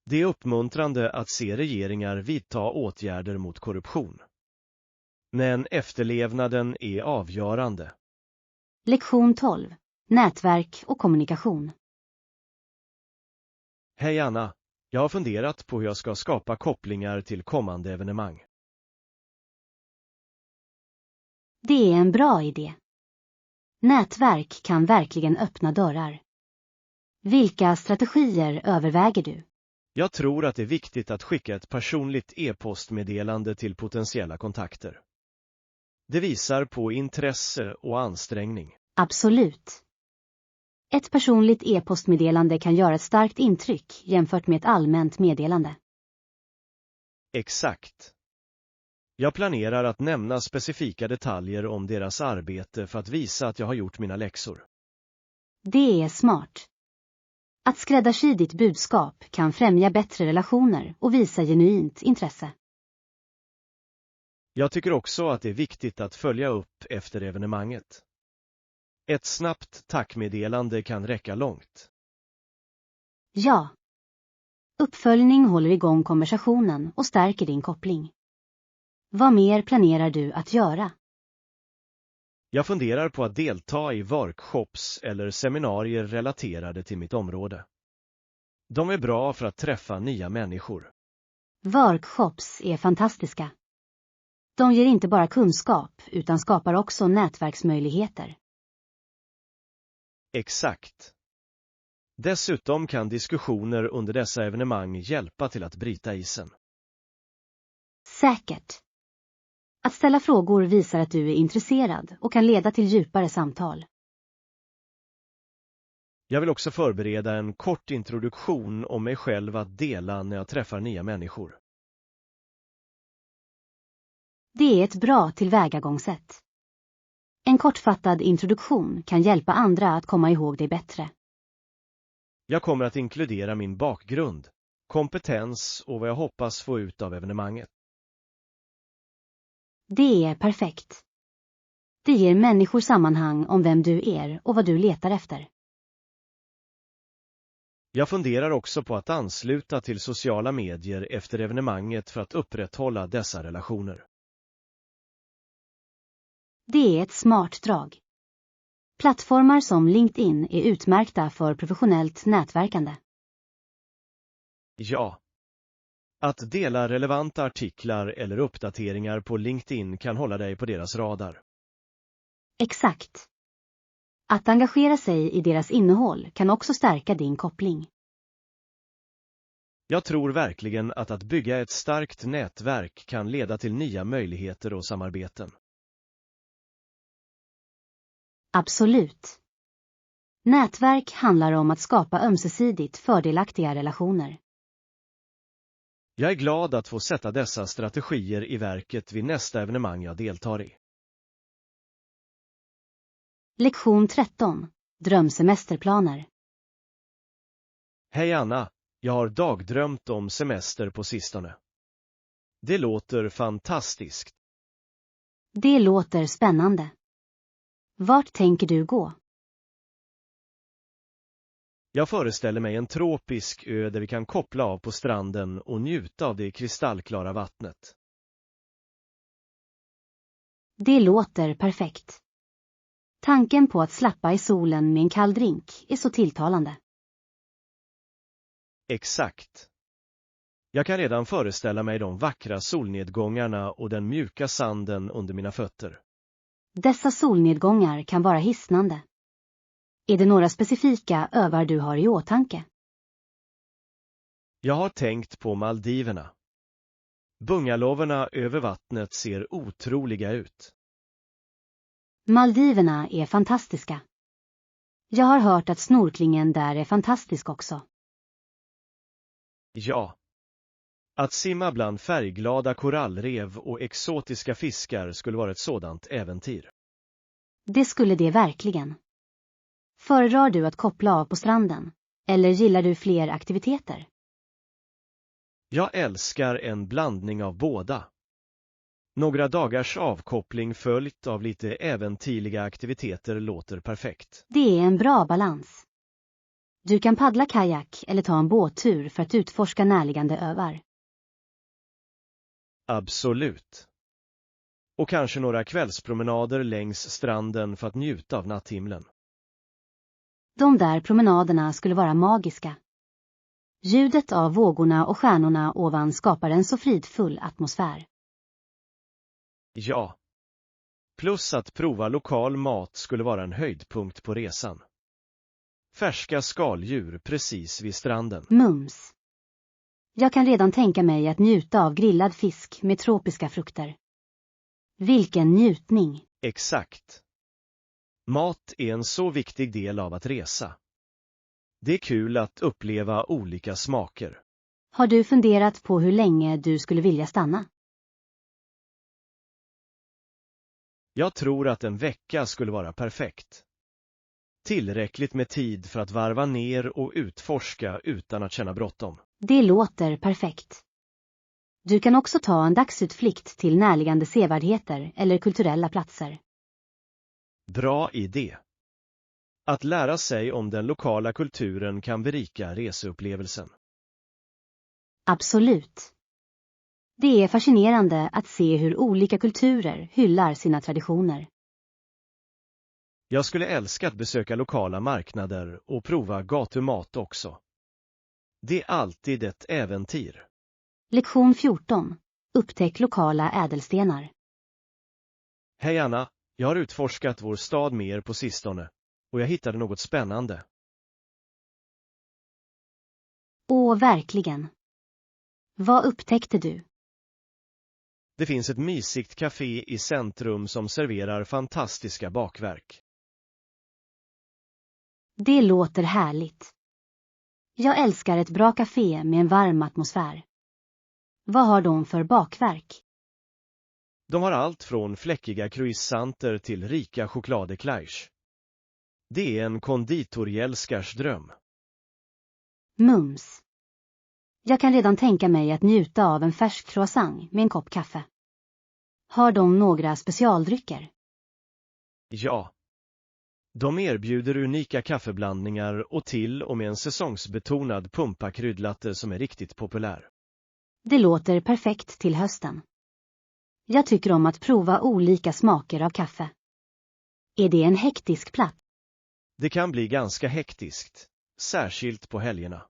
Det är uppmuntrande att se regeringar vidta åtgärder mot korruption. Men efterlevnaden är avgörande. Lektion 12. Nätverk och kommunikation. Hej Anna, jag har funderat på hur jag ska skapa kopplingar till kommande evenemang. Det är en bra idé. Nätverk kan verkligen öppna dörrar. Vilka strategier överväger du? Jag tror att det är viktigt att skicka ett personligt e-postmeddelande till potentiella kontakter. Det visar på intresse och ansträngning. Absolut. Ett personligt e-postmeddelande kan göra ett starkt intryck jämfört med ett allmänt meddelande. Exakt. Jag planerar att nämna specifika detaljer om deras arbete för att visa att jag har gjort mina läxor. Det är smart. Att skräddarsy ditt budskap kan främja bättre relationer och visa genuint intresse. Jag tycker också att det är viktigt att följa upp efter evenemanget. Ett snabbt tackmeddelande kan räcka långt. Ja. Uppföljning håller igång konversationen och stärker din koppling. Vad mer planerar du att göra? Jag funderar på att delta i workshops eller seminarier relaterade till mitt område. De är bra för att träffa nya människor. Workshops är fantastiska. De ger inte bara kunskap utan skapar också nätverksmöjligheter. Exakt. Dessutom kan diskussioner under dessa evenemang hjälpa till att bryta isen. Säkert. Att ställa frågor visar att du är intresserad och kan leda till djupare samtal. Jag vill också förbereda en kort introduktion om mig själv att dela när jag träffar nya människor. Det är ett bra tillvägagångssätt. En kortfattad introduktion kan hjälpa andra att komma ihåg dig bättre. Jag kommer att inkludera min bakgrund, kompetens och vad jag hoppas få ut av evenemanget. Det är perfekt. Det ger människor sammanhang om vem du är och vad du letar efter. Jag funderar också på att ansluta till sociala medier efter evenemanget för att upprätthålla dessa relationer. Det är ett smart drag. Plattformar som LinkedIn är utmärkta för professionellt nätverkande. Ja. Att dela relevanta artiklar eller uppdateringar på LinkedIn kan hålla dig på deras radar. Exakt. Att engagera sig i deras innehåll kan också stärka din koppling. Jag tror verkligen att bygga ett starkt nätverk kan leda till nya möjligheter och samarbeten. Absolut. Nätverk handlar om att skapa ömsesidigt fördelaktiga relationer. Jag är glad att få sätta dessa strategier i verket vid nästa evenemang jag deltar i. Lektion 13. Drömsemesterplaner. Hej Anna, jag har dagdrömt om semester på sistone. Det låter fantastiskt. Det låter spännande. Vart tänker du gå? Jag föreställer mig en tropisk ö där vi kan koppla av på stranden och njuta av det kristallklara vattnet. Det låter perfekt. Tanken på att slappa i solen med en kall drink är så tilltalande. Exakt. Jag kan redan föreställa mig de vackra solnedgångarna och den mjuka sanden under mina fötter. Dessa solnedgångar kan vara hisnande. Är det några specifika öar du har i åtanke? Jag har tänkt på Maldiverna. Bungalowerna över vattnet ser otroliga ut. Maldiverna är fantastiska. Jag har hört att snorklingen där är fantastisk också. Ja. Att simma bland färgglada korallrev och exotiska fiskar skulle vara ett sådant äventyr. Det skulle det verkligen. Föredrar du att koppla av på stranden? Eller gillar du fler aktiviteter? Jag älskar en blandning av båda. Några dagars avkoppling följt av lite äventyrliga aktiviteter låter perfekt. Det är en bra balans. Du kan paddla kajak eller ta en båttur för att utforska närliggande öar. Absolut. Och kanske några kvällspromenader längs stranden för att njuta av natthimlen. De där promenaderna skulle vara magiska. Ljudet av vågorna och stjärnorna ovan skapar en så fridfull atmosfär. Ja. Plus att prova lokal mat skulle vara en höjdpunkt på resan. Färska skaldjur precis vid stranden. Mums. Jag kan redan tänka mig att njuta av grillad fisk med tropiska frukter. Vilken njutning! Exakt. Mat är en så viktig del av att resa. Det är kul att uppleva olika smaker. Har du funderat på hur länge du skulle vilja stanna? Jag tror att en vecka skulle vara perfekt. Tillräckligt med tid för att varva ner och utforska utan att känna bråttom. Det låter perfekt. Du kan också ta en dagsutflykt till närliggande sevärdheter eller kulturella platser. Bra idé. Att lära sig om den lokala kulturen kan berika reseupplevelsen. Absolut. Det är fascinerande att se hur olika kulturer hyllar sina traditioner. Jag skulle älska att besöka lokala marknader och prova gatumat också. Det är alltid ett äventyr. Lektion 14. Upptäck lokala ädelstenar. Hej Anna, jag har utforskat vår stad mer på sistone och jag hittade något spännande. Åh, verkligen. Vad upptäckte du? Det finns ett mysigt café i centrum som serverar fantastiska bakverk. Det låter härligt. Jag älskar ett bra café med en varm atmosfär. Vad har de för bakverk? De har allt från fläckiga croissanter till rika chokladeclairs. Det är en konditorälskars dröm. Mums. Jag kan redan tänka mig att njuta av en färsk croissant med en kopp kaffe. Har de några specialdrycker? Ja. De erbjuder unika kaffeblandningar och till och med en säsongsbetonad pumpakryddlatte som är riktigt populär. Det låter perfekt till hösten. Jag tycker om att prova olika smaker av kaffe. Är det en hektisk plats? Det kan bli ganska hektiskt, särskilt på helgerna.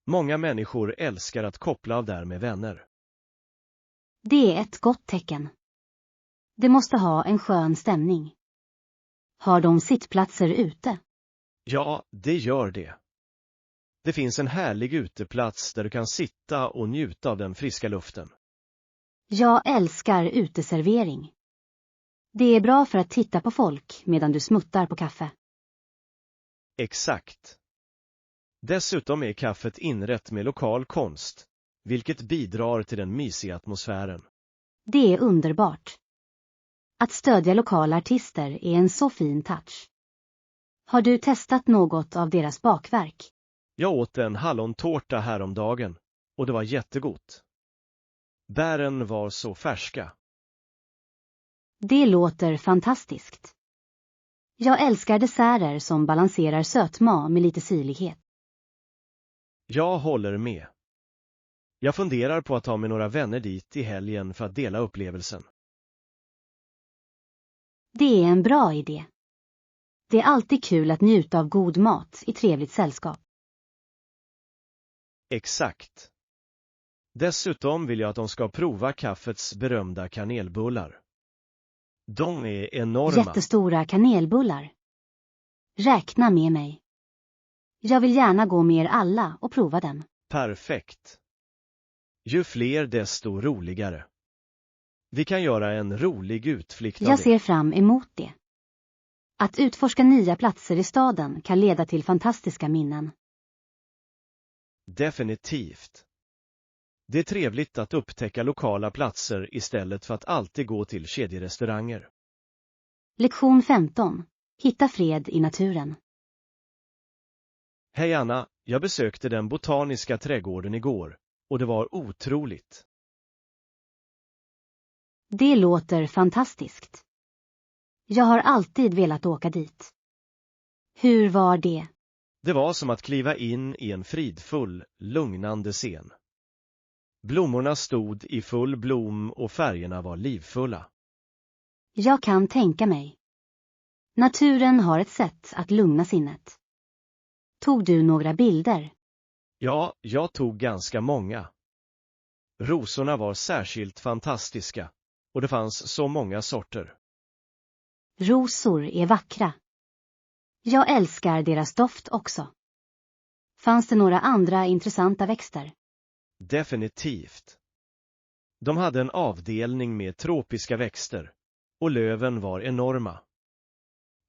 Många människor älskar att koppla av där med vänner. Det är ett gott tecken. Det måste ha en skön stämning. Har de sittplatser ute? Ja, det gör det. Det finns en härlig uteplats där du kan sitta och njuta av den friska luften. Jag älskar uteservering. Det är bra för att titta på folk medan du smuttar på kaffe. Exakt. Dessutom är kaffet inrätt med lokal konst, vilket bidrar till den mysiga atmosfären. Det är underbart. Att stödja lokala artister är en så fin touch. Har du testat något av deras bakverk? Jag åt en hallontårta häromdagen och det var jättegott. Bären var så färska. Det låter fantastiskt. Jag älskar desserter som balanserar sötma med lite syrlighet. Jag håller med. Jag funderar på att ta med några vänner dit i helgen för att dela upplevelsen. Det är en bra idé. Det är alltid kul att njuta av god mat i trevligt sällskap. Exakt. Dessutom vill jag att de ska prova kaffets berömda kanelbullar. De är enorma. Jättestora kanelbullar. Räkna med mig. Jag vill gärna gå med er alla och prova dem. Perfekt. Ju fler desto roligare. Vi kan göra en rolig utflykt av det. Jag ser fram emot det. Att utforska nya platser i staden kan leda till fantastiska minnen. Definitivt. Det är trevligt att upptäcka lokala platser istället för att alltid gå till kedjerestauranger. Lektion 15. Hitta fred i naturen. Hej Anna, jag besökte den botaniska trädgården igår och det var otroligt. Det låter fantastiskt. Jag har alltid velat åka dit. Hur var det? Det var som att kliva in i en fridfull, lugnande scen. Blommorna stod i full blom och färgerna var livfulla. Jag kan tänka mig. Naturen har ett sätt att lugna sinnet. Tog du några bilder? Ja, jag tog ganska många. Rosorna var särskilt fantastiska och det fanns så många sorter. Rosor är vackra. Jag älskar deras doft också. Fanns det några andra intressanta växter? Definitivt. De hade en avdelning med tropiska växter och löven var enorma.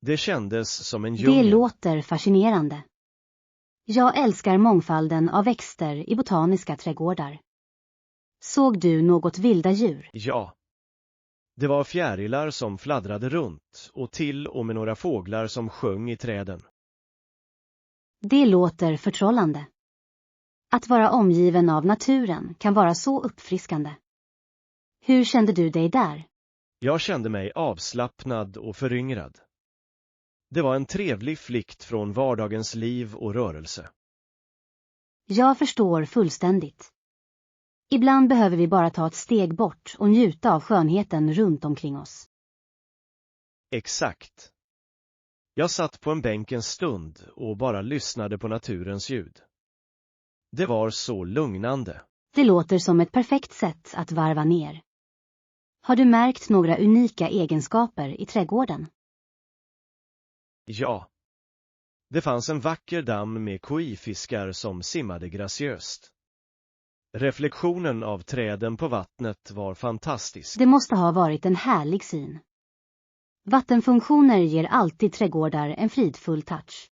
Det kändes som en djungel. Det låter fascinerande. Jag älskar mångfalden av växter i botaniska trädgårdar. Såg du något vilda djur? Ja. Det var fjärilar som fladdrade runt och till och med några fåglar som sjöng i träden. Det låter förtrollande. Att vara omgiven av naturen kan vara så uppfriskande. Hur kände du dig där? Jag kände mig avslappnad och föryngrad. Det var en trevlig flykt från vardagens liv och rörelse. Jag förstår fullständigt. Ibland behöver vi bara ta ett steg bort och njuta av skönheten runt omkring oss. Exakt. Jag satt på en bänk en stund och bara lyssnade på naturens ljud. Det var så lugnande. Det låter som ett perfekt sätt att varva ner. Har du märkt några unika egenskaper i trädgården? Ja. Det fanns en vacker damm med koi-fiskar som simmade graciöst. Reflektionen av träden på vattnet var fantastisk. Det måste ha varit en härlig syn. Vattenfunktioner ger alltid trädgårdar en fridfull touch.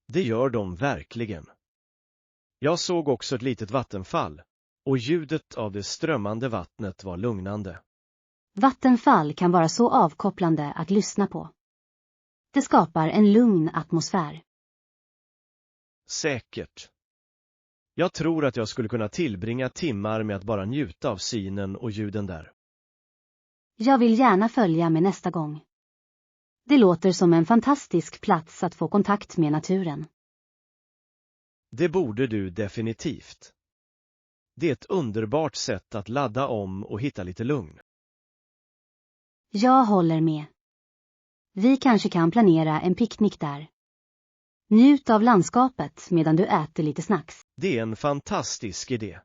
Det gör de verkligen. Jag såg också ett litet vattenfall, och ljudet av det strömmande vattnet var lugnande. Vattenfall kan vara så avkopplande att lyssna på. Det skapar en lugn atmosfär. Säkert. Jag tror att jag skulle kunna tillbringa timmar med att bara njuta av synen och ljuden där. Jag vill gärna följa med nästa gång. Det låter som en fantastisk plats att få kontakt med naturen. Det borde du definitivt. Det är ett underbart sätt att ladda om och hitta lite lugn. Jag håller med. Vi kanske kan planera en picknick där. Njut av landskapet medan du äter lite snacks. Det är en fantastisk idé.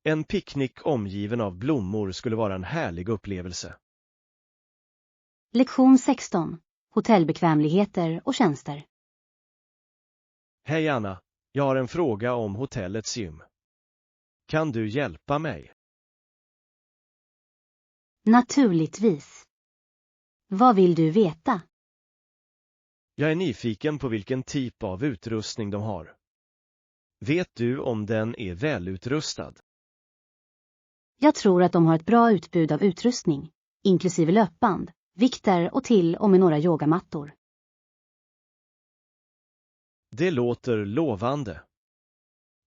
En picknick omgiven av blommor skulle vara en härlig upplevelse. Lektion 16. Hotellbekvämligheter och tjänster. Hej Anna, jag har en fråga om hotellets gym. Kan du hjälpa mig? Naturligtvis. Vad vill du veta? Jag är nyfiken på vilken typ av utrustning de har. Vet du om den är välutrustad? Jag tror att de har ett bra utbud av utrustning, inklusive löpband, vikter och till och med några yogamattor. Det låter lovande.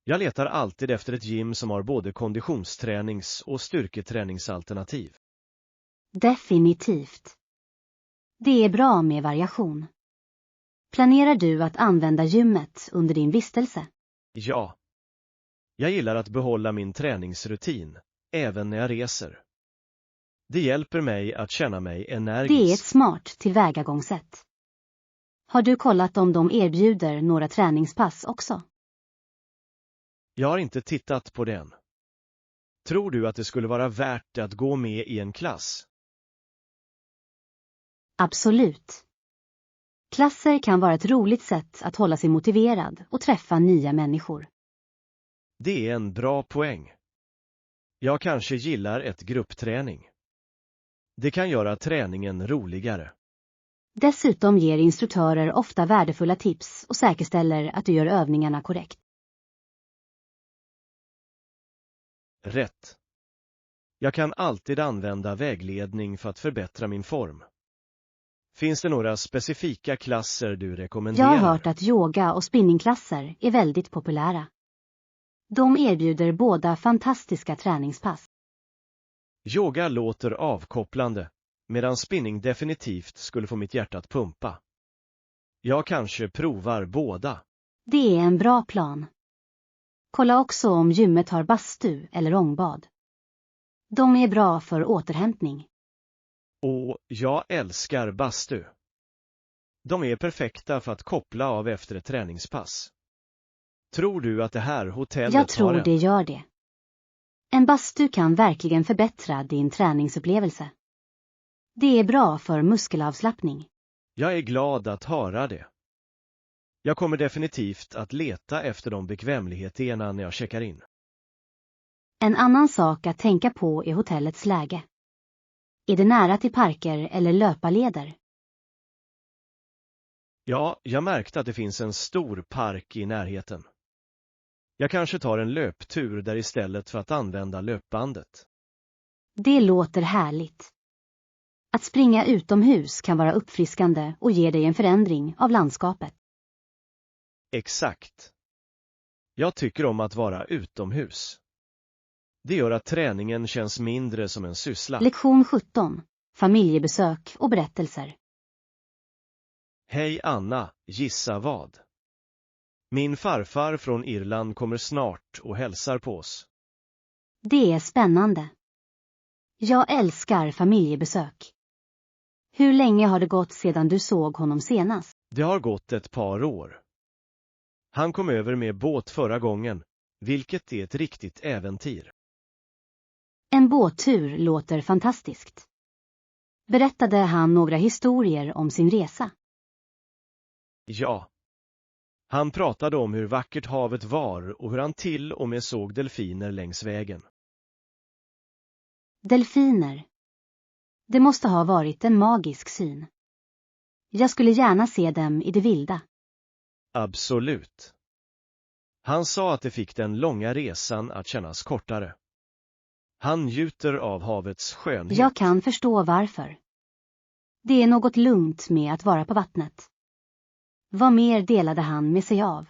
Jag letar alltid efter ett gym som har både konditionstränings- och styrketräningsalternativ. Definitivt. Det är bra med variation. Planerar du att använda gymmet under din vistelse? Ja. Jag gillar att behålla min träningsrutin, även när jag reser. Det hjälper mig att känna mig energisk. Det är ett smart tillvägagångssätt. Har du kollat om de erbjuder några träningspass också? Jag har inte tittat på den. Tror du att det skulle vara värt att gå med i en klass? Absolut. Klasser kan vara ett roligt sätt att hålla sig motiverad och träffa nya människor. Det är en bra poäng. Jag kanske gillar ett gruppträning. Det kan göra träningen roligare. Dessutom ger instruktörer ofta värdefulla tips och säkerställer att du gör övningarna korrekt. Rätt. Jag kan alltid använda vägledning för att förbättra min form. Finns det några specifika klasser du rekommenderar? Jag har hört att yoga- och spinningklasser är väldigt populära. De erbjuder båda fantastiska träningspass. Yoga låter avkopplande, medan spinning definitivt skulle få mitt hjärta att pumpa. Jag kanske provar båda. Det är en bra plan. Kolla också om gymmet har bastu eller ångbad. De är bra för återhämtning. Och jag älskar bastu. De är perfekta för att koppla av efter ett träningspass. Tror du att det här hotellet har en? Jag tror det gör det. En bastu kan verkligen förbättra din träningsupplevelse. Det är bra för muskelavslappning. Jag är glad att höra det. Jag kommer definitivt att leta efter de bekvämligheterna när jag checkar in. En annan sak att tänka på är hotellets läge. Är det nära till parker eller löparleder? Ja, jag märkte att det finns en stor park i närheten. Jag kanske tar en löptur där istället för att använda löpbandet. Det låter härligt. Att springa utomhus kan vara uppfriskande och ge dig en förändring av landskapet. Exakt. Jag tycker om att vara utomhus. Det gör att träningen känns mindre som en syssla. Lektion 17. Familjebesök och berättelser. Hej Anna, gissa vad? Min farfar från Irland kommer snart och hälsar på oss. Det är spännande. Jag älskar familjebesök. Hur länge har det gått sedan du såg honom senast? Det har gått ett par år. Han kom över med båt förra gången, vilket är ett riktigt äventyr. En båttur låter fantastiskt. Berättade han några historier om sin resa? Ja. Han pratade om hur vackert havet var och hur han till och med såg delfiner längs vägen. Delfiner. Det måste ha varit en magisk syn. Jag skulle gärna se dem i det vilda. Absolut. Han sa att det fick den långa resan att kännas kortare. Han njuter av havets skönhet. Jag kan förstå varför. Det är något lugnt med att vara på vattnet. Vad mer delade han med sig av?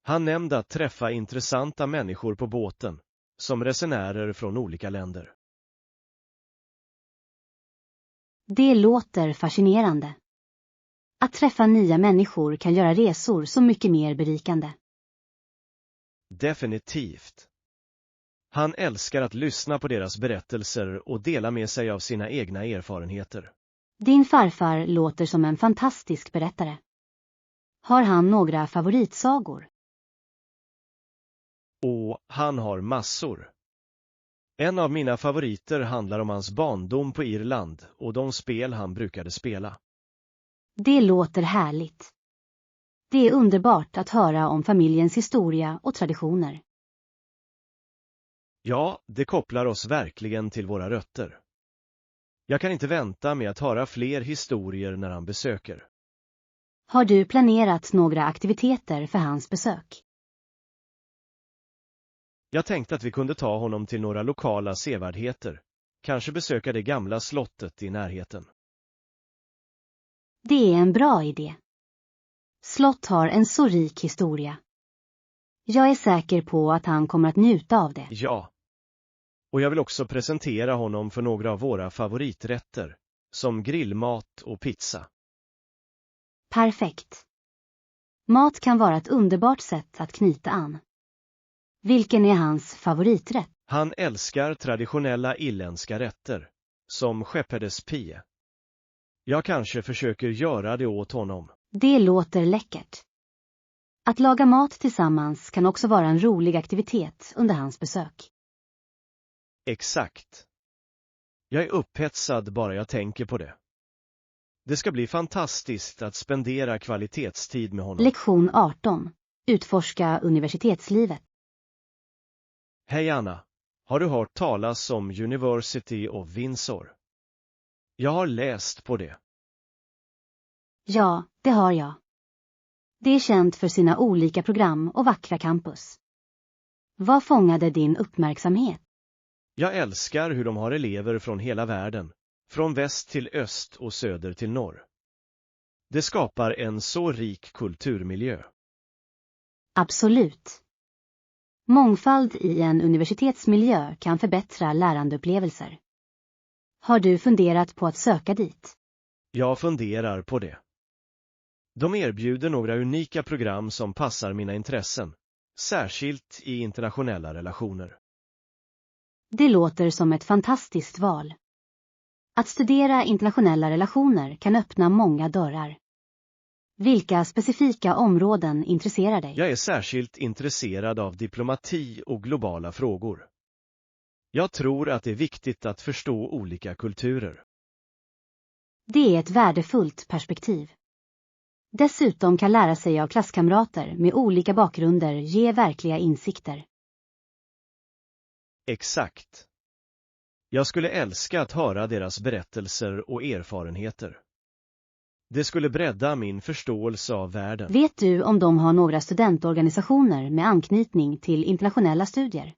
Han nämnde att träffa intressanta människor på båten, som resenärer från olika länder. Det låter fascinerande. Att träffa nya människor kan göra resor så mycket mer berikande. Definitivt. Han älskar att lyssna på deras berättelser och dela med sig av sina egna erfarenheter. Din farfar låter som en fantastisk berättare. Har han några favoritsagor? Och han har massor. En av mina favoriter handlar om hans barndom på Irland och de spel han brukade spela. Det låter härligt. Det är underbart att höra om familjens historia och traditioner. Ja, det kopplar oss verkligen till våra rötter. Jag kan inte vänta med att höra fler historier när han besöker. Har du planerat några aktiviteter för hans besök? Jag tänkte att vi kunde ta honom till några lokala sevärdheter. Kanske besöka det gamla slottet i närheten. Det är en bra idé. Slott har en så rik historia. Jag är säker på att han kommer att njuta av det. Ja. Och jag vill också presentera honom för några av våra favoriträtter, som grillmat och pizza. Perfekt. Mat kan vara ett underbart sätt att knyta an. Vilken är hans favoriträtt? Han älskar traditionella irländska rätter, som shepherd's pie. Jag kanske försöker göra det åt honom. Det låter läckert. Att laga mat tillsammans kan också vara en rolig aktivitet under hans besök. Exakt. Jag är upphetsad bara jag tänker på det. Det ska bli fantastiskt att spendera kvalitetstid med honom. Lektion 18. Utforska universitetslivet. Hej Anna, har du hört talas om University of Windsor? Jag har läst på det. Ja, det har jag. Det är känt för sina olika program och vackra campus. Vad fångade din uppmärksamhet? Jag älskar hur de har elever från hela världen, från väst till öst och söder till norr. Det skapar en så rik kulturmiljö. Absolut. Mångfald i en universitetsmiljö kan förbättra lärandeupplevelser. Har du funderat på att söka dit? Jag funderar på det. De erbjuder några unika program som passar mina intressen, särskilt i internationella relationer. Det låter som ett fantastiskt val. Att studera internationella relationer kan öppna många dörrar. Vilka specifika områden intresserar dig? Jag är särskilt intresserad av diplomati och globala frågor. Jag tror att det är viktigt att förstå olika kulturer. Det är ett värdefullt perspektiv. Dessutom kan lära sig av klasskamrater med olika bakgrunder ge verkliga insikter. Exakt. Jag skulle älska att höra deras berättelser och erfarenheter. Det skulle bredda min förståelse av världen. Vet du om de har några studentorganisationer med anknytning till internationella studier?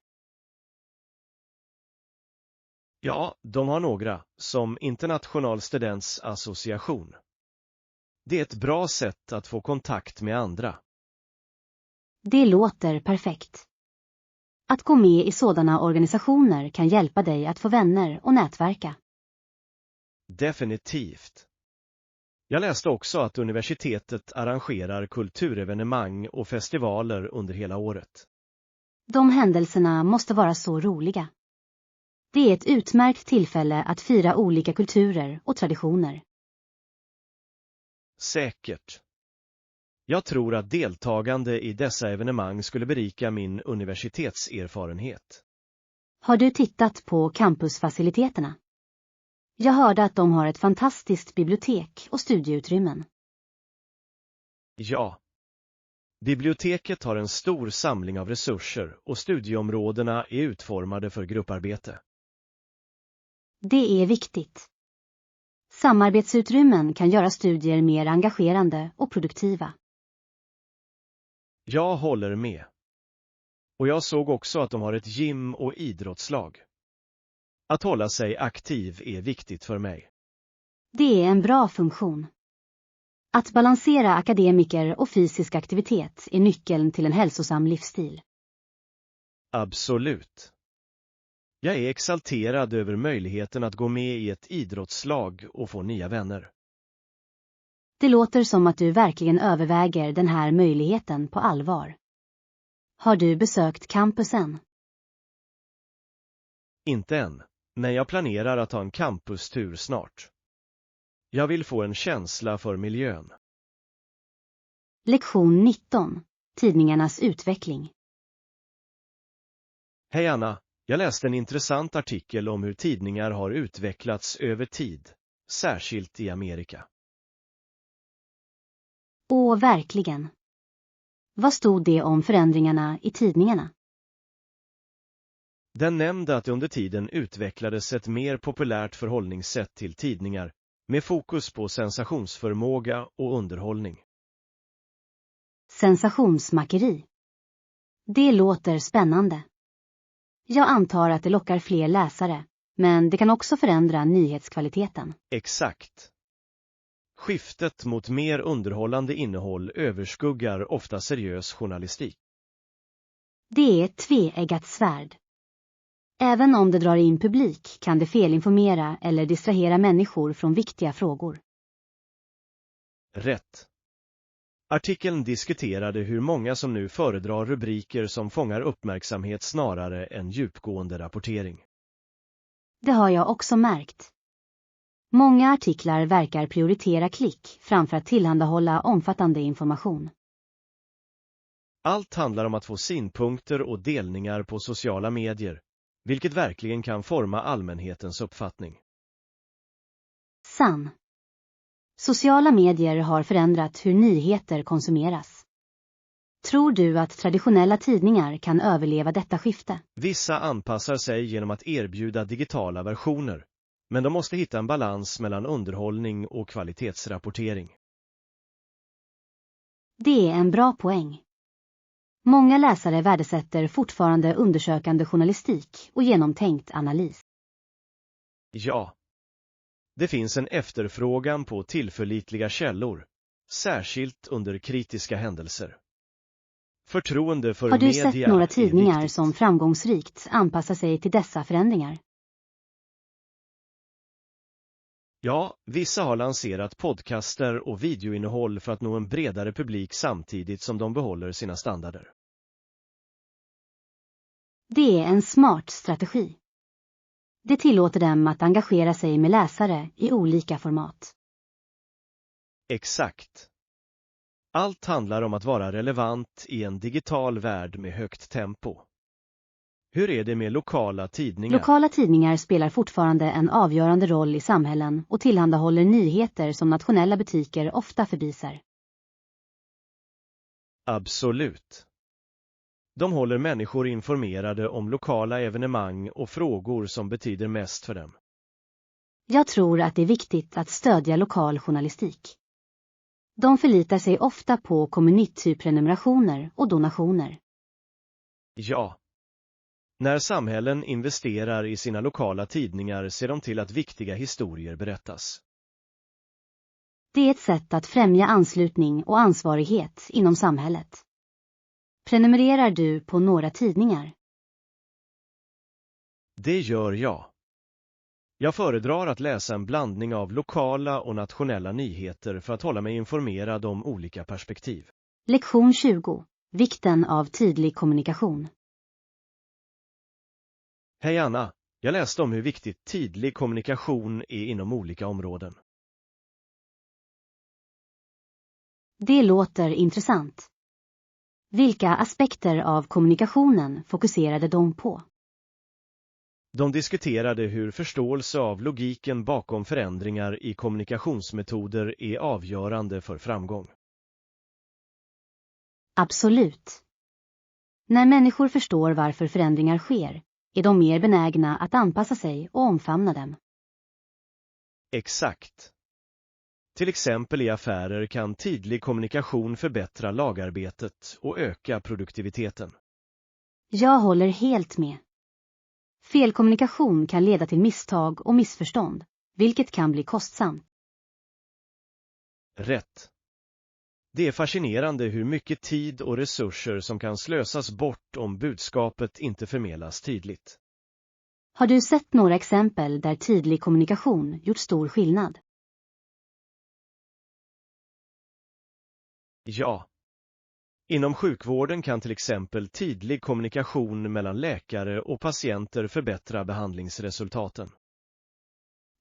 Ja, de har några, som International Students Association. Det är ett bra sätt att få kontakt med andra. Det låter perfekt. Att gå med i sådana organisationer kan hjälpa dig att få vänner och nätverka. Definitivt. Jag läste också att universitetet arrangerar kulturevenemang och festivaler under hela året. De händelserna måste vara så roliga. Det är ett utmärkt tillfälle att fira olika kulturer och traditioner. Säkert. Jag tror att deltagande i dessa evenemang skulle berika min universitetserfarenhet. Har du tittat på campusfaciliteterna? Jag hörde att de har ett fantastiskt bibliotek och studieutrymmen. Ja. Biblioteket har en stor samling av resurser och studieområdena är utformade för grupparbete. Det är viktigt. Samarbetsutrymmen kan göra studier mer engagerande och produktiva. Jag håller med. Och jag såg också att de har ett gym och idrottslag. Att hålla sig aktiv är viktigt för mig. Det är en bra funktion. Att balansera akademiker och fysisk aktivitet är nyckeln till en hälsosam livsstil. Absolut. Jag är exalterad över möjligheten att gå med i ett idrottslag och få nya vänner. Det låter som att du verkligen överväger den här möjligheten på allvar. Har du besökt campusen? Inte än, men jag planerar att ta en campustur snart. Jag vill få en känsla för miljön. Lektion 19. Tidningarnas utveckling. Hej Anna, jag läste en intressant artikel om hur tidningar har utvecklats över tid, särskilt i Amerika. Åh, verkligen. Vad stod det om förändringarna i tidningarna? Den nämnde att under tiden utvecklades ett mer populärt förhållningssätt till tidningar, med fokus på sensationsförmåga och underhållning. Sensationsmakeri. Det låter spännande. Jag antar att det lockar fler läsare, men det kan också förändra nyhetskvaliteten. Exakt. Skiftet mot mer underhållande innehåll överskuggar ofta seriös journalistik. Det är ett tveeggat svärd. Även om det drar in publik kan det felinformera eller distrahera människor från viktiga frågor. Rätt. Artikeln diskuterade hur många som nu föredrar rubriker som fångar uppmärksamhet snarare än djupgående rapportering. Det har jag också märkt. Många artiklar verkar prioritera klick framför att tillhandahålla omfattande information. Allt handlar om att få synpunkter och delningar på sociala medier, vilket verkligen kan forma allmänhetens uppfattning. Sann. Sociala medier har förändrat hur nyheter konsumeras. Tror du att traditionella tidningar kan överleva detta skifte? Vissa anpassar sig genom att erbjuda digitala versioner, men de måste hitta en balans mellan underhållning och kvalitetsrapportering. Det är en bra poäng. Många läsare värdesätter fortfarande undersökande journalistik och genomtänkt analys. Ja. Det finns en efterfrågan på tillförlitliga källor, särskilt under kritiska händelser. Förtroende för media är viktigt. Har du sett några tidningar som framgångsrikt anpassar sig till dessa förändringar? Ja, vissa har lanserat podcaster och videoinnehåll för att nå en bredare publik samtidigt som de behåller sina standarder. Det är en smart strategi. Det tillåter dem att engagera sig med läsare i olika format. Exakt. Allt handlar om att vara relevant i en digital värld med högt tempo. Hur är det med lokala tidningar? Lokala tidningar spelar fortfarande en avgörande roll i samhällen och tillhandahåller nyheter som nationella butiker ofta förbiser. Absolut. De håller människor informerade om lokala evenemang och frågor som betyder mest för dem. Jag tror att det är viktigt att stödja lokal journalistik. De förlitar sig ofta på community-prenumerationer och donationer. Ja. När samhällen investerar i sina lokala tidningar ser de till att viktiga historier berättas. Det är ett sätt att främja anslutning och ansvarighet inom samhället. Prenumererar du på några tidningar? Det gör jag. Jag föredrar att läsa en blandning av lokala och nationella nyheter för att hålla mig informerad om olika perspektiv. Lektion 20. Vikten av tydlig kommunikation. Hej Anna, jag läste om hur viktigt tydlig kommunikation är inom olika områden. Det låter intressant. Vilka aspekter av kommunikationen fokuserade de på? De diskuterade hur förståelse av logiken bakom förändringar i kommunikationsmetoder är avgörande för framgång. Absolut. När människor förstår varför förändringar sker, är de mer benägna att anpassa sig och omfamna dem. Exakt. Till exempel i affärer kan tydlig kommunikation förbättra lagarbetet och öka produktiviteten. Jag håller helt med. Felkommunikation kan leda till misstag och missförstånd, vilket kan bli kostsamt. Rätt. Det är fascinerande hur mycket tid och resurser som kan slösas bort om budskapet inte förmedlas tydligt. Har du sett några exempel där tydlig kommunikation gjort stor skillnad? Ja. Inom sjukvården kan till exempel tydlig kommunikation mellan läkare och patienter förbättra behandlingsresultaten.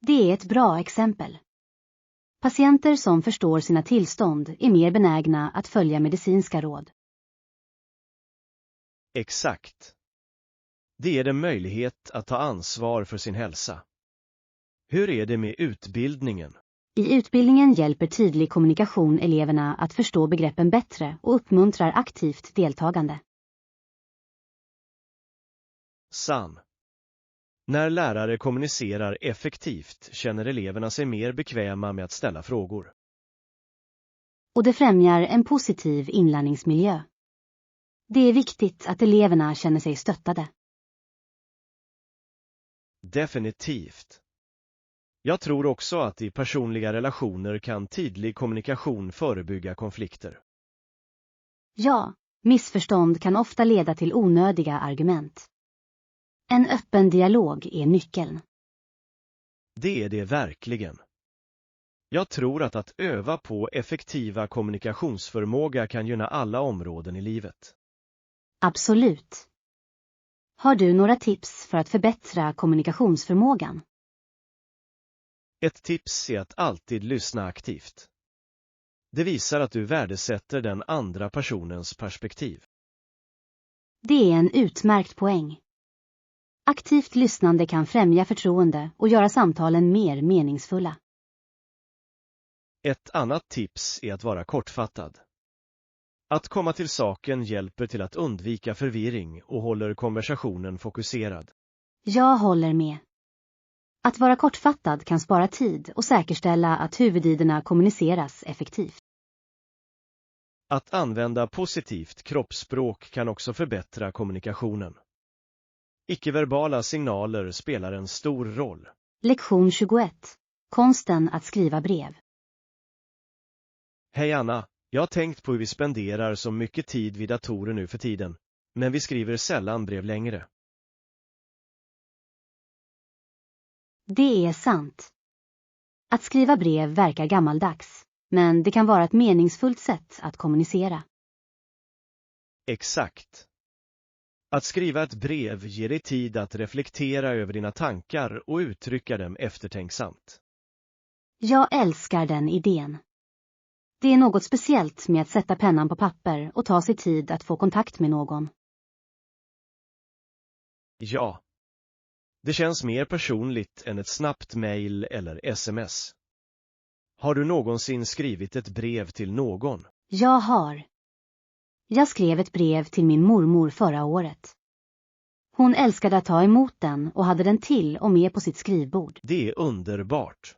Det är ett bra exempel. Patienter som förstår sina tillstånd är mer benägna att följa medicinska råd. Exakt. Det ger dem möjlighet att ta ansvar för sin hälsa. Hur är det med utbildningen? I utbildningen hjälper tydlig kommunikation eleverna att förstå begreppen bättre och uppmuntrar aktivt deltagande. Sann. När lärare kommunicerar effektivt känner eleverna sig mer bekväma med att ställa frågor. Och det främjar en positiv inlärningsmiljö. Det är viktigt att eleverna känner sig stöttade. Definitivt. Jag tror också att i personliga relationer kan tydlig kommunikation förebygga konflikter. Ja, missförstånd kan ofta leda till onödiga argument. En öppen dialog är nyckeln. Det är det verkligen. Jag tror att öva på effektiva kommunikationsförmåga kan gynna alla områden i livet. Absolut. Har du några tips för att förbättra kommunikationsförmågan? Ett tips är att alltid lyssna aktivt. Det visar att du värdesätter den andra personens perspektiv. Det är en utmärkt poäng. Aktivt lyssnande kan främja förtroende och göra samtalen mer meningsfulla. Ett annat tips är att vara kortfattad. Att komma till saken hjälper till att undvika förvirring och håller konversationen fokuserad. Jag håller med. Att vara kortfattad kan spara tid och säkerställa att huvudidéerna kommuniceras effektivt. Att använda positivt kroppsspråk kan också förbättra kommunikationen. Icke-verbala signaler spelar en stor roll. Lektion 21. Konsten att skriva brev. Hej Anna, jag har tänkt på hur vi spenderar så mycket tid vid datorer nu för tiden, men vi skriver sällan brev längre. Det är sant. Att skriva brev verkar gammaldags, men det kan vara ett meningsfullt sätt att kommunicera. Exakt. Att skriva ett brev ger dig tid att reflektera över dina tankar och uttrycka dem eftertänksamt. Jag älskar den idén. Det är något speciellt med att sätta pennan på papper och ta sig tid att få kontakt med någon. Ja. Det känns mer personligt än ett snabbt mejl eller sms. Har du någonsin skrivit ett brev till någon? Jag har. Jag skrev ett brev till min mormor förra året. Hon älskade att ta emot den och hade den till och med på sitt skrivbord. Det är underbart.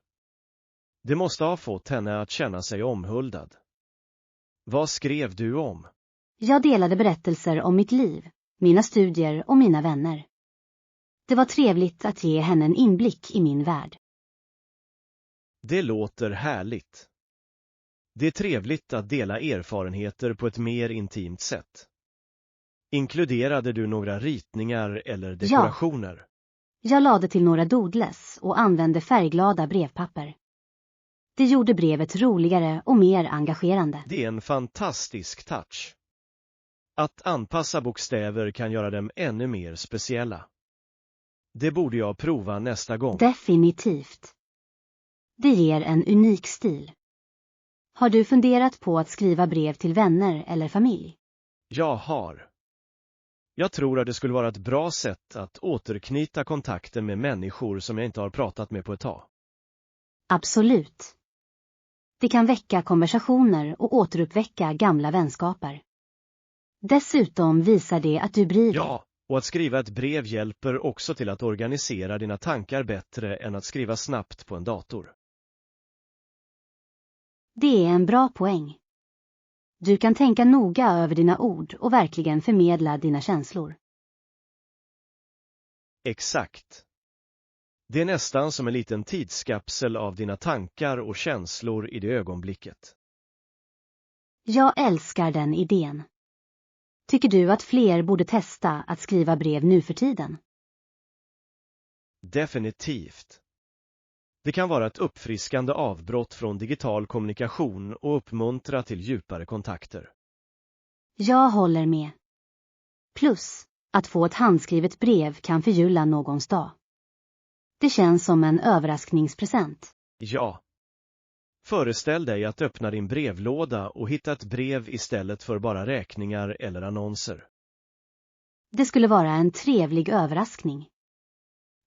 Det måste ha fått henne att känna sig omhuldad. Vad skrev du om? Jag delade berättelser om mitt liv, mina studier och mina vänner. Det var trevligt att ge henne en inblick i min värld. Det låter härligt. Det är trevligt att dela erfarenheter på ett mer intimt sätt. Inkluderade du några ritningar eller dekorationer? Jag lade till några doodles och använde färgglada brevpapper. Det gjorde brevet roligare och mer engagerande. Det är en fantastisk touch. Att anpassa bokstäver kan göra dem ännu mer speciella. Det borde jag prova nästa gång. Definitivt. Det ger en unik stil. Har du funderat på att skriva brev till vänner eller familj? Jag har. Jag tror att det skulle vara ett bra sätt att återknyta kontakten med människor som jag inte har pratat med på ett tag. Absolut. Det kan väcka konversationer och återuppväcka gamla vänskaper. Dessutom visar det att du bryr dig. Ja, och att skriva ett brev hjälper också till att organisera dina tankar bättre än att skriva snabbt på en dator. Det är en bra poäng. Du kan tänka noga över dina ord och verkligen förmedla dina känslor. Exakt. Det är nästan som en liten tidskapsel av dina tankar och känslor i det ögonblicket. Jag älskar den idén. Tycker du att fler borde testa att skriva brev nu för tiden? Definitivt. Det kan vara ett uppfriskande avbrott från digital kommunikation och uppmuntra till djupare kontakter. Jag håller med. Plus, att få ett handskrivet brev kan förgylla någons dag. Det känns som en överraskningspresent. Ja. Föreställ dig att öppna din brevlåda och hitta ett brev istället för bara räkningar eller annonser. Det skulle vara en trevlig överraskning.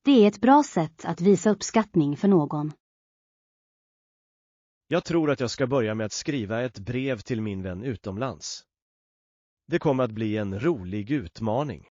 Det är ett bra sätt att visa uppskattning för någon. Jag tror att jag ska börja med att skriva ett brev till min vän utomlands. Det kommer att bli en rolig utmaning.